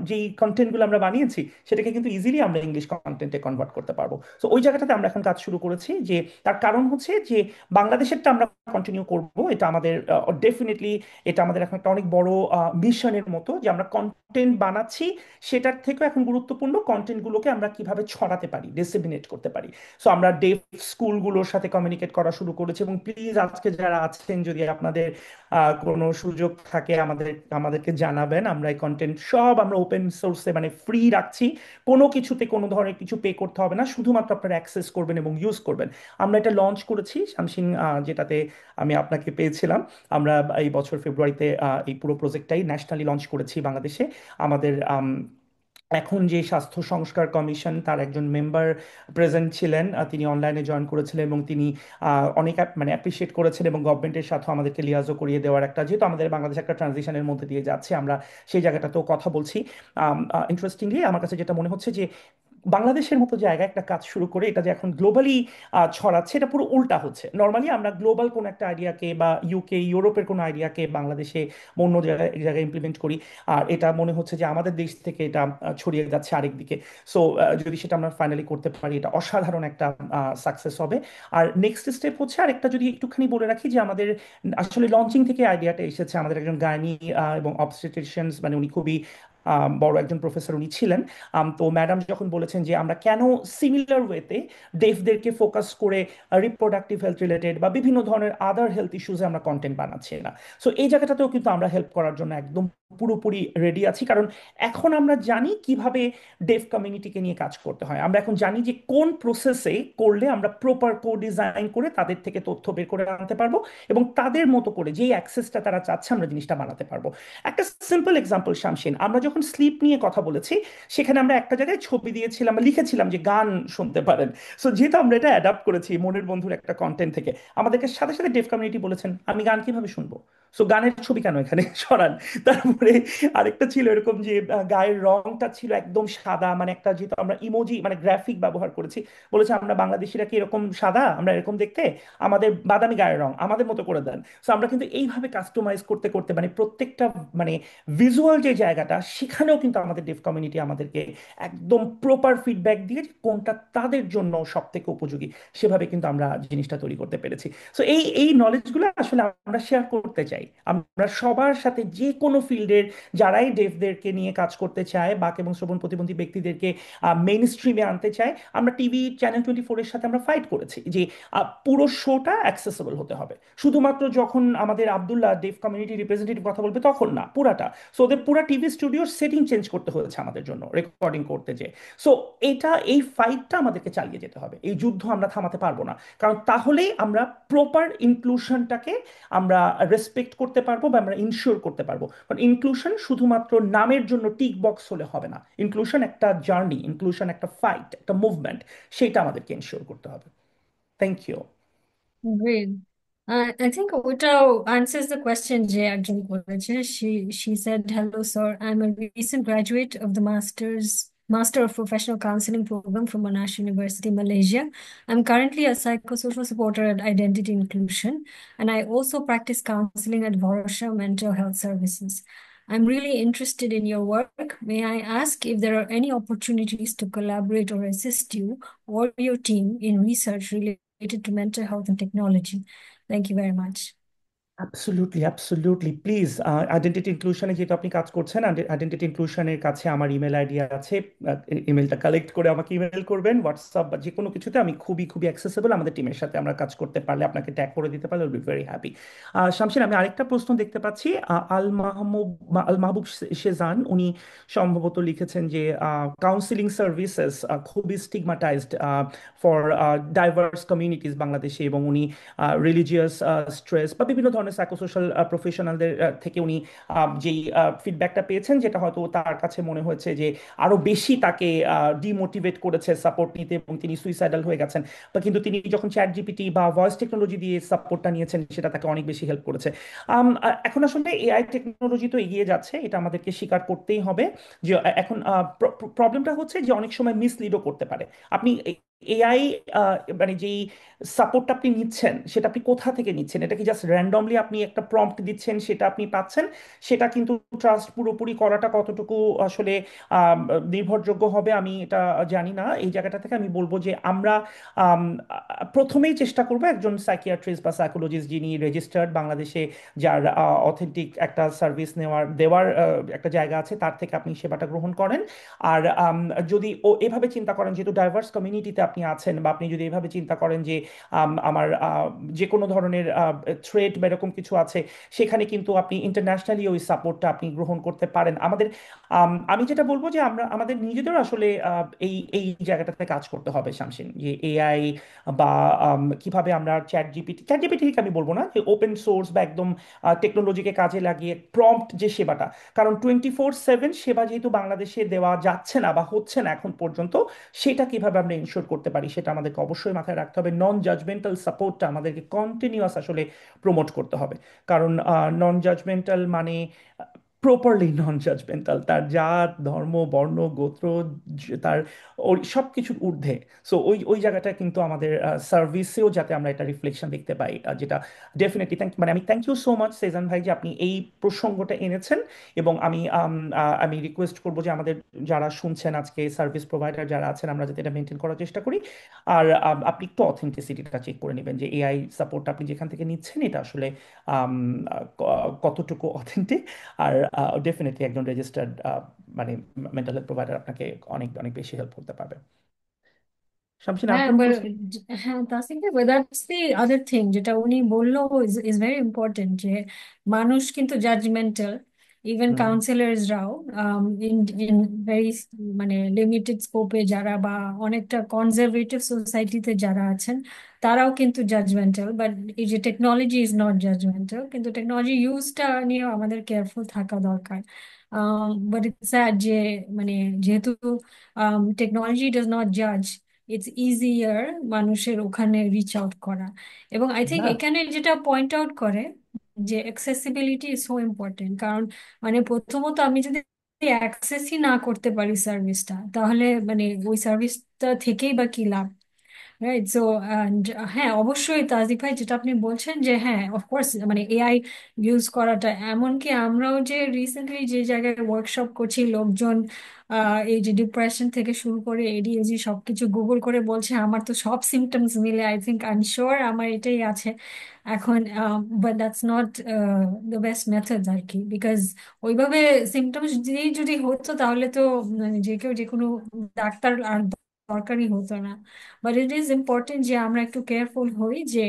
যেই কন্টেন্টগুলো আমরা বানিয়েছি, সেটাকে কিন্তু ইজিলি আমরা ইংলিশ কন্টেন্টে কনভার্ট করতে পারবো। তো ওই জায়গাটাতে আমরা এখন কাজ শুরু করেছি। যে তার কারণ হচ্ছে যে বাংলাদেশেরটা আমরা কন্টিনিউ করব, এটা আমাদের ডেফিনেটলি, এটা আমাদের এখন একটা অনেক বড় মিশনের মতো, যে আমরা কন্টেন্ট বানাচ্ছি, সেটার থেকেও এখন গুরুত্বপূর্ণ কন্টেন্টগুলোকে আমরা কিভাবে ছড়াতে পারি, ডিসেমিনেট করতে পারি। সো আমরা ডেফ স্কুলগুলোর সাথে কমিউনিকেট করা শুরু করেছি, এবং প্লিজ আজকে যারা আছেন, যদি আপনাদের কোনো সুযোগ থাকে আমাদের আমাদেরকে জানাবেন। আমরা এই কন্টেন্ট সব আমরা ওপেন সোর্সে মানে ফ্রি রাখছি। কোনো কিছুতে কোনো ধরনের কিছু পে করতে হবে না, শুধুমাত্র আপনারা অ্যাক্সেস করবেন এবং ইউজ করবেন। আমরা এটা লঞ্চ করেছি শামসিন, যেটাতে আমি আপনাকে পেয়েছিলাম। আমরা এই বছর ফেব্রুয়ারিতে এই পুরো প্রজেক্টটাই ন্যাশনালি লঞ্চ করেছি বাংলাদেশে। আমাদের এখন যে স্বাস্থ্য সংস্কার কমিশন তার একজন মেম্বার প্রেজেন্ট ছিলেন, তিনি অনলাইনে জয়েন করেছিলেন এবং তিনি অনেক মানে অ্যাপ্রিসিয়েট করেছেন এবং গভর্নমেন্টের সাথে আমাদেরকে লিয়াজও করিয়ে দেওয়ার একটা, যেহেতু আমাদের বাংলাদেশ একটা ট্রানজিশনের মধ্যে দিয়ে যাচ্ছে, আমরা সেই জায়গাটাতেও কথা বলছি। ইন্টারেস্টিংলি আমার কাছে যেটা মনে হচ্ছে যে বাংলাদেশের মতো জায়গায় একটা কাজ শুরু করে এটা যে এখন গ্লোবালি ছড়াচ্ছে, এটা পুরো উল্টা হচ্ছে। নর্মালি আমরা গ্লোবাল কোন একটা আইডিয়াকে বা ইউকে ইউরোপের কোনো আইডিয়াকে বাংলাদেশে বা অন্য জায়গায় জায়গায় ইমপ্লিমেন্ট করি, আর এটা মনে হচ্ছে যে আমাদের দেশ থেকে এটা ছড়িয়ে যাচ্ছে আরেক দিকে। সো যদি সেটা আমরা ফাইনালি করতে পারি, এটা অসাধারণ একটা সাকসেস হবে। আর নেক্সট স্টেপ হচ্ছে, আর একটা যদি একটুখানি বলে রাখি, যে আমাদের আসলে লঞ্চিং থেকে আইডিয়াটা এসেছে। আমাদের একজন গাইনি এবং অবস্টেট্রিশিয়ানস, মানে উনি খুবই বড় একজন প্রফেসর উনি ছিলেন। তো ম্যাডাম যখন বলেছেন যে আমরা কেন সিমিলার ওয়েতে ডেফদেরকে ফোকাস করে রিপ্রোডাক্টিভ হেলথ রিলেটেড বা বিভিন্ন ধরনের আদার হেলথ ইস্যুজে আমরা কন্টেন্ট বানাচ্ছি না। সো এই জায়গাটাতেও কিন্তু আমরা হেল্প করার জন্য একদম পুরোপুরি রেডি আছি, কারণ এখন আমরা জানি কিভাবে ডেফ কমিউনিটিকে নিয়ে কাজ করতে হয়। আমরা এখন জানি যে কোন প্রসেসে করলে আমরা প্রপার কো ডিজাইন করে তাদের থেকে তথ্য বের করে আনতে পারবো এবং তাদের মতো করে যেই অ্যাক্সেসটা তারা চাচ্ছে আমরা জিনিসটা বানাতে পারবো। একটা সিম্পল এক্সাম্পল শামসিন, আমরা যখন স্লিপ নিয়ে কথা বলেছি, সেখানে আমরা একটা জায়গায় ছবি দিয়েছিলাম, লিখেছিলাম যে গান শুনতে পারেন। সো যেহেতু আমরা এটা অ্যাডাপ্ট করেছি মনের বন্ধুর একটা কন্টেন্ট থেকে, আমাদেরকে সাথে সাথে ডেফ কমিউনিটি বলেছেন আমি গান কিভাবে শুনবো, সো গানের ছবি কেন এখানে সরান। তারপরে আরেকটা ছিল এরকম যে গায়ের রংটা ছিল একদম সাদা, মানে একটা, যেহেতু আমরা ইমোজি মানে গ্রাফিক ব্যবহার করেছি, বলেছে আমরা বাংলাদেশিরা কি এরকম সাদা, আমরা এরকম দেখতে, আমাদের বাদামি গায়ের রং আমাদের মতো করে দেন। সো আমরা কিন্তু এইভাবে কাস্টমাইজ করতে করতে মানে প্রত্যেকটা মানে ভিজুয়াল যে জায়গাটা, সেখানেও কিন্তু আমাদের ডেফ কমিউনিটি আমাদেরকে একদম প্রপার ফিডব্যাক দিয়ে যে কোনটা তাদের জন্য সব থেকে উপযোগী, সেভাবে কিন্তু আমরা জিনিসটা তৈরি করতে পেরেছি। সো এই এই নলেজগুলো আসলে আমরা শেয়ার করতে চাই। আমরা সবার সাথে যে কোনো ফিল্ডের যারাই ডেফদেরকে নিয়ে কাজ করতে চায়, বাক এবং শ্রবণ প্রতিবন্ধী ব্যক্তিদেরকে মেইন স্ট্রিমে আনতে চায়। আমরা টিভি চ্যানেল 24-এর সাথে আমরা ফাইট করেছি যে পুরো শোটা অ্যাক্সেসিবল হতে হবে। শুধুমাত্র যখন আমাদের আব্দুল্লাহ ডেফ কমিউনিটি রিপ্রেজেন্টেটিভ কথা বলবে তখন না, পুরাটা। সো ওদের পুরা টিভি স্টুডিওর সেটিং চেঞ্জ করতে হয়েছে আমাদের জন্য রেকর্ডিং করতে যে। সো এই ফাইটটা আমাদেরকে চালিয়ে যেতে হবে, এই যুদ্ধ আমরা থামাতে পারবো না, কারণ তাহলেই আমরা প্রপার ইনক্লুশনটাকে আমরা রেসপেক্ট করতে পারবো বা আমরা ইনশিওর করতে পারবো। কারণ ইনক্লুশন শুধুমাত্র নামের জন্য টিক বক্স হলে হবে না, ইনক্লুশন একটা জার্নি, ইনক্লুশন একটা ফাইট, একটা মুভমেন্ট, সেটা আমাদেরকে ইনশিওর করতে হবে। Thank you. Great. I think ওটাও answers the question যে একজন করেছে. She said, "Hello, sir. I'm a recent graduate of the Master of Professional Counseling program from Monash University, Malaysia. I'm currently a psychosocial supporter at Identity Inclusion, and I also practice counseling at Varosha Mental Health Services. I'm really interested in your work. May I ask if there are any opportunities to collaborate or assist you or your team in research related to mental health and technology? Thank you very much." Absolutely, absolutely, please. Identity ইনক্লুশনে যেহেতু আপনি কাজ করছেন, identity ইনক্লুশনের কাছে আমার email ID আছে। ইমেলটা collect করে আমাকে ইমেল করবেন, হোয়াটসঅ্যাপ বা যে কোনো কিছুতে আমি খুবই খুবই অ্যাক্সেসেবল। আমাদের টিমের সাথে আমরা কাজ করতে পারলে, আপনাকে ট্যাগ করে দিতে পারলে, উইল বি ভেরি হ্যাপি। শামসিন, আমি আরেকটা প্রশ্ন দেখতে পাচ্ছি। আল মাহবুব শেজান, উনি সম্ভবত লিখেছেন যে কাউন্সিলিং সার্ভিসেস খুবই স্টিগমাটাইজড ফর ডাইভার্স কমিউনিটিস বাংলাদেশে, এবং উনি রিলিজিয়াস স্ট্রেস বা বিভিন্ন ধরনের সাইকোসোশ্যাল প্রফেশনালদের থেকে উনি যেই ফিডব্যাকটা পেয়েছেন, যেটা হয়তো তার কাছে মনে হয়েছে যে আরো বেশি তাকে ডিমোটিভেট করেছে সাপোর্ট নিতে, এবং তিনি সুইসাইডাল হয়ে গেছেন। বা কিন্তু তিনি যখন চ্যাট জিপিটি বা ভয়েস টেকনোলজি দিয়ে সাপোর্টটা নিয়েছেন, সেটা তাকে অনেক বেশি হেল্প করেছে। এখন আসলে এআই টেকনোলজি তো এগিয়ে যাচ্ছে, এটা আমাদেরকে স্বীকার করতেই হবে। যে এখন প্রবলেমটা হচ্ছে যে অনেক সময় মিসলিডও করতে পারে। আপনি এআই মানে যেই সাপোর্টটা আপনি নিচ্ছেন, সেটা আপনি কোথা থেকে নিচ্ছেন? এটা কি জাস্ট র্যান্ডমলি আপনি একটা প্রম্পট দিচ্ছেন, সেটা আপনি পাচ্ছেন? সেটা কিন্তু ট্রাস্ট পুরোপুরি করাটা কতটুকু আসলে আম, নির্ভরযোগ্য হবে আমি এটা জানি না। এই জায়গাটা থেকে আমি বলবো যে আমরা প্রথমেই চেষ্টা করবো একজন সাইকিয়াট্রিস্ট বা সাইকোলজিস্ট যিনি রেজিস্টার্ড বাংলাদেশে, যার অথেন্টিক একটা সার্ভিস দেওয়ার একটা জায়গা আছে, তার থেকে আপনি সেবাটা গ্রহণ করেন। আর যদি ও এভাবে চিন্তা করেন, যেহেতু ডাইভার্স কমিউনিটিতে আপনি আছেন, বা আপনি যদি এভাবে চিন্তা করেন যে আমার যে কোনো ধরনের থ্রেট বা এরকম কিছু আছে, সেখানে কিন্তু আপনি ইন্টারন্যাশনালি ওই সাপোর্টটা আপনি গ্রহণ করতে পারেন। আমাদের আমি যেটা বলবো যে আমরা আমাদের নিজেদেরও আসলে এই এই জায়গাটাতে কাজ করতে হবে শামসিন, যে এআই বা কিভাবে আমরা চ্যাট জিপিটি ঠিক আমি বলবো না, যে ওপেন সোর্স বা একদম টেকনোলজিকে কাজে লাগিয়ে প্রম্পট যে সেবাটা, কারণ 24/7 সেবা যেহেতু বাংলাদেশে দেওয়া যাচ্ছে না বা হচ্ছে না এখন পর্যন্ত, সেটা কিভাবে আমরা ইনশোর করতে পারি সেটা আমাদেরকে অবশ্যই মাথায় রাখতে হবে। নন জাজমেন্টাল সাপোর্টটা আমাদেরকে কন্টিনিউয়াস আসলে প্রমোট করতে হবে। কারণ নন জাজমেন্টাল মানে প্রপারলি নন জাজমেন্টাল, তার জাত, ধর্ম, বর্ণ, গোত্র, তার ওই সব কিছুর ঊর্ধ্বে। সো ওই ওই জায়গাটা কিন্তু আমাদের সার্ভিসেও যাতে আমরা এটা রিফ্লেকশন দেখতে পাই, যেটা ডেফিনেটলি মানে আমি thank you so much Sezan ভাই যে আপনি এই প্রসঙ্গটা এনেছেন। এবং আমি রিকোয়েস্ট করবো যে আমাদের যারা শুনছেন আজকে, সার্ভিস প্রোভাইডার যারা আছেন, আমরা যাতে এটা মেনটেন করার চেষ্টা করি। আর আপনি একটু অথেন্টিসিটিটা চেক করে নেবেন যে এআই সাপোর্ট আপনি যেখান থেকে নিচ্ছেন এটা আসলে আম, কতটুকু অথেন্টিক। আর ডেফিনেটলি একজন রেজিস্টার্ড মানে মেন্টাল হেলথ প্রোভাইডার আপনাকে অনেক অনেক বেশি হেল্প করতে পারবে। শামসিন, আর হ্যাঁ, কোনো but প্রশ্ন? হ্যাঁ, তাসিফ ভাই, দ্যাটস দি আদার থিং যেটা উনি বললো ইজ ভেরি ইম্পর্টেন্ট, যে মানুষ কিন্তু জাজমেন্টাল, ইভেন হুম। কাউন্সিলর্সরাও ইন ইন ভেরি মানে লিমিটেড স্কোপে যারা, বা অনেকটা কনজারভেটিভ সোসাইটিতে যারা আছেন, তারাও কিন্তু জাজমেন্টাল। বাট এই যে টেকনোলজি ইজ নট জাজমেন্টাল, কিন্তু টেকনোলজি ইউজটা নিয়েও আমাদের কেয়ারফুল থাকা দরকার। বাট ইটস স্যাড যে মানে যেহেতু টেকনোলজি ডাজ নট জাজ, ইটস ইজিয়ার মানুষের ওখানে রিচ আউট করা। এবং আই থিঙ্ক না, এখানে যেটা পয়েন্ট আউট করে যে অ্যাক্সেসিবিলিটি ইজ সো ইম্পর্টেন্ট। কারণ মানে প্রথমত আমি যদি অ্যাক্সেসই না করতে পারি সার্ভিসটা, তাহলে মানে ওই সার্ভিসটা থেকেই বা কি লাভ? রাইট। সো হ্যাঁ, অবশ্যই তাজিক ভাই যেটা আপনি বলছেন যে হ্যাঁ, অফকোর্স মানে এআই ইউজ করাটা, এমনকি আমরাও যে রিসেন্টলি যে জায়গায় ওয়ার্কশপ করছি, লোকজন এই যে ডিপ্রেশন থেকে শুরু করে এডিএজি সবকিছু গুগল করে বলছে আমার তো সব সিমটমস মিলে I think I am sure আমার এটাই আছে এখন। But that's not the best method আর কি, বিকজ ওইভাবে সিমটমস দিয়েই যদি হতো তাহলে তো মানে যে কেউ যে কোনো ডাক্তার আর দরকারই হতো না। বাট ইট ইজ ইম্পর্টেন্ট যে আমরা একটু কেয়ারফুল হই যে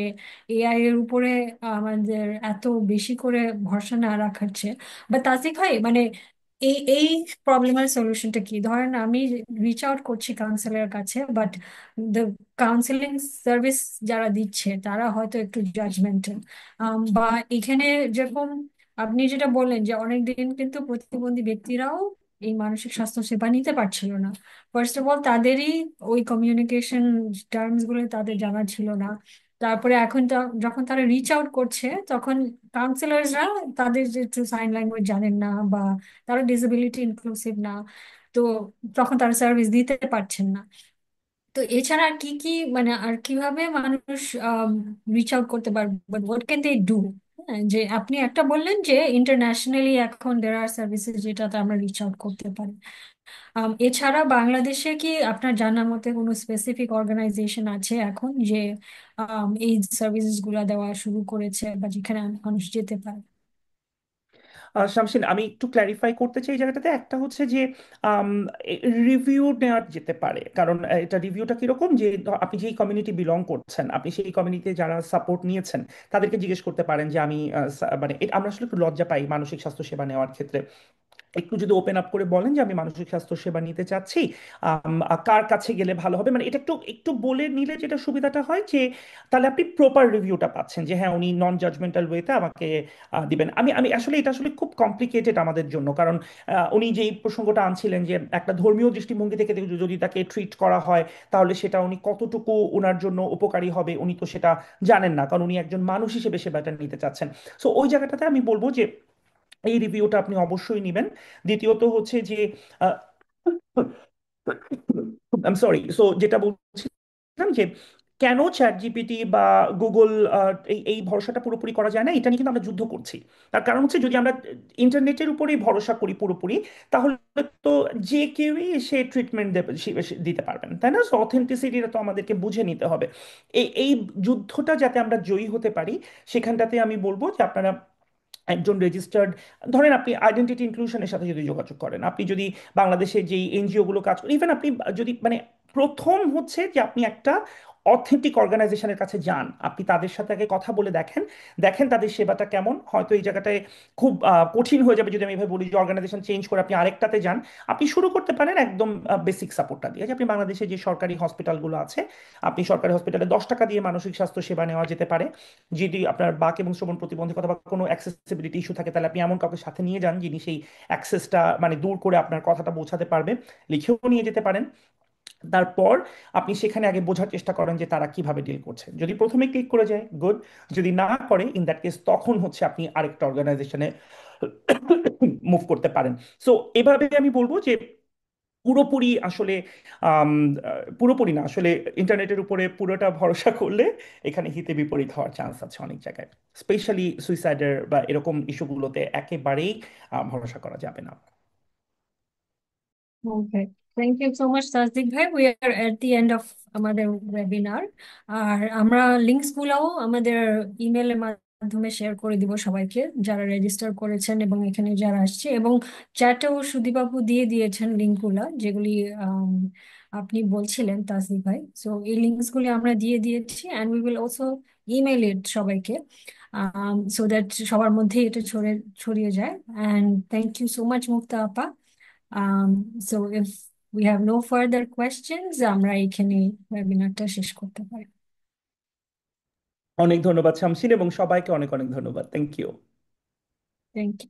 এআই এর উপরে আমাদের এত বেশি করে ভরসা না রাখার চেয়ে। বা তাসিক ভাই মানে এই এই প্রবলেমের সলিউশনটা কি? ধরেন আমি রিচ আউট করছি কাউন্সিলরের কাছে, বাট দ্য কাউন্সিলিং সার্ভিস যারা দিচ্ছে তারা হয়তো একটু জাজমেন্টাল। বা এখানে যেরকম আপনি যেটা বললেন যে অনেকদিন কিন্তু প্রতিবন্ধী ব্যক্তিরাও এই মানসিক স্বাস্থ্য সেবা নিতে পারছিল না। ফার্স্ট অফ অল তাদেরই ওই কমিউনিকেশন টার্মস গুলো তাদের জানা ছিল না। তারপরে এখন যখন তারা রিচ আউট করছে, তখন কাউন্সিলর্সরা তাদের যে সাইন ল্যাঙ্গুয়েজ জানেন না, বা তারা ডিসেবিলিটি ইনক্লুসিভ না, তো তখন তারা সার্ভিস দিতে পারছেন না। তো এছাড়া আর কি কি মানে আর কিভাবে মানুষ রিচ আউট করতে পারবে, হোয়াট ক্যান দে ডু? যে আপনি একটা বললেন যে ইন্টারন্যাশনালি এখন দেয়ার আর সার্ভিসেস যেটাতে আমরা রিচ আউট করতে পারি। এছাড়া বাংলাদেশে কি আপনার জানার মতে কোনো স্পেসিফিক অর্গানাইজেশন আছে এখন যে এই সার্ভিসেস গুলা দেওয়া শুরু করেছে, বা যেখানে মানুষ যেতে পারে? শামসিন, আমি একটু ক্ল্যারিফাই করতে চাই এই জায়গাটাতে। একটা হচ্ছে যে রিভিউ নেওয়া যেতে পারে, কারণ এটা রিভিউটা কিরকম, যে আপনি যেই কমিউনিটি বিলং করছেন, আপনি সেই কমিউনিটিতে যারা সাপোর্ট নিয়েছেন তাদেরকে জিজ্ঞেস করতে পারেন যে আমি মানে আমরা আসলে একটু লজ্জা পাই মানসিক স্বাস্থ্য সেবা নেওয়ার ক্ষেত্রে। একটু যদি ওপেন আপ করে বলেন যে আমি মানসিক স্বাস্থ্য সেবা নিতে চাচ্ছি, কার কাছে গেলে ভালো হবে, মানে এটা একটু একটু বলে নিলে যেটা সুবিধাটা হয় যে তাহলে আপনি প্রপার রিভিউটা পাচ্ছেন, যে হ্যাঁ উনি নন জাজমেন্টাল ওয়েতে আমাকে দিবেন। আমি আমি আসলে এটা আসলে খুব কমপ্লিকেটেড আমাদের জন্য, কারণ উনি যেই প্রসঙ্গটা আনছিলেন যে একটা ধর্মীয় দৃষ্টিভঙ্গি থেকে যদি তাকে ট্রিট করা হয়, তাহলে সেটা উনি কতটুকু ওনার জন্য উপকারী হবে উনি তো সেটা জানেন না, কারণ উনি একজন মানুষ হিসেবে সেবাটা নিতে চাচ্ছেন। সো ওই জায়গাটাতে আমি বলবো যে এই রিভিউটা আপনি অবশ্যই নেবেন। দ্বিতীয়ত হচ্ছে যে আই সরি, সো যেটা বলছিলাম যে কেন চ্যাট জিপিটি বা গুগল এই এই ভরসাটা পুরোপুরি করা যায় না, এটা নিয়ে কিন্তু আমরা যুদ্ধ করছি। তার কারণ হচ্ছে যদি আমরা ইন্টারনেটের উপরেই ভরসা করি পুরোপুরি, তাহলে তো যে কেউই সে ট্রিটমেন্ট দিতে পারবেন, তাই না? সো অথেন্টিসিটিটা তো আমাদেরকে বুঝে নিতে হবে। এই এই যুদ্ধটা যাতে আমরা জয়ী হতে পারি, সেখানটাতে আমি বলবো যে আপনারা একজন রেজিস্টার্ড, ধরেন আপনি আইডেন্টিটি ইনক্লুশনের সাথে যদি যোগাযোগ করেন, আপনি যদি বাংলাদেশে যেই এনজিও গুলো কাজ করেন, ইভেন আপনি যদি মানে প্রথম হচ্ছে যে আপনি একটা অথেন্টিক অর্গানাইজেশনের কাছে যান, আপনি তাদের সাথে আগে কথা বলে দেখেন, দেখেন তাদের সেবাটা কেমন। হয়তো এই জায়গাটায় খুব কঠিন হয়ে যাবে যদি আমি এভাবে বলি যে অর্গানাইজেশন চেঞ্জ করে আপনি আরেকটাতে যান। আপনি শুরু করতে পারেন একদম বেসিক সাপোর্টটা দিয়ে, যে আপনি বাংলাদেশে যে সরকারি হসপিটালগুলো আছে, আপনি সরকারি হসপিটালে 10 টাকা দিয়ে মানসিক স্বাস্থ্য সেবা নেওয়া যেতে পারে। যদি আপনার বাক এবং শ্রবণ প্রতিবন্ধকতা বা কোনো অ্যাক্সেসিবিলিটি ইস্যু থাকে, তাহলে আপনি এমন কাউকে সাথে নিয়ে যান যিনি সেই অ্যাক্সেসটা মানে দূর করে আপনার কথাটা পৌঁছাতে পারবে, লিখেও নিয়ে যেতে পারেন। তারপর আপনি সেখানে আগে বোঝার চেষ্টা করেন যে তারা কিভাবে ডিল করছে। যদি প্রথমে ক্লিক করে যায়, গুড। যদি না করে, ইন দ্যাট কেস তখন হচ্ছে আপনি আরেকটা অর্গানাইজেশনে মুভ করতে পারেন। সো এভাবে আমি বলবো যে পুরোপুরি আসলে আম, পুরোপুরি না আসলে, ইন্টারনেটের উপরে পুরোটা ভরসা করলে এখানে হিতে বিপরীত হওয়ার চান্স আছে অনেক জায়গায়। স্পেশালি সুইসাইডের বা এরকম ইস্যুগুলোতে একেবারেই ভরসা করা যাবে না। Okay. Thank you so much, Tasdik ভাই. We are at the end of আমাদের ওয়েবিনার। আর আমরা লিঙ্কস গুলাও আমাদের ইমেলের মাধ্যমে শেয়ার করে দিব সবাইকে, যারা রেজিস্টার করেছেন এবং এখানে যারা আসছে, এবং চ্যাটেও সুদীপাবু দিয়ে দিয়েছেন লিঙ্ক গুলা, যেগুলি আম, আপনি বলছিলেন তাসদিক ভাই। সো এই লিঙ্কস গুলি আমরা দিয়ে দিয়েছি, and we will also email it সবাইকে, সো দ্যাট সবার মধ্যে এটা ছড়িয়ে যায়। And thank you so much Mukta apa. So if we have no further questions, আমরা এখানে ওয়েবিনারটা শেষ করতে পারি। অনেক ধন্যবাদ শামসিন, এবং সবাইকে অনেক অনেক ধন্যবাদ। Thank you. Thank you.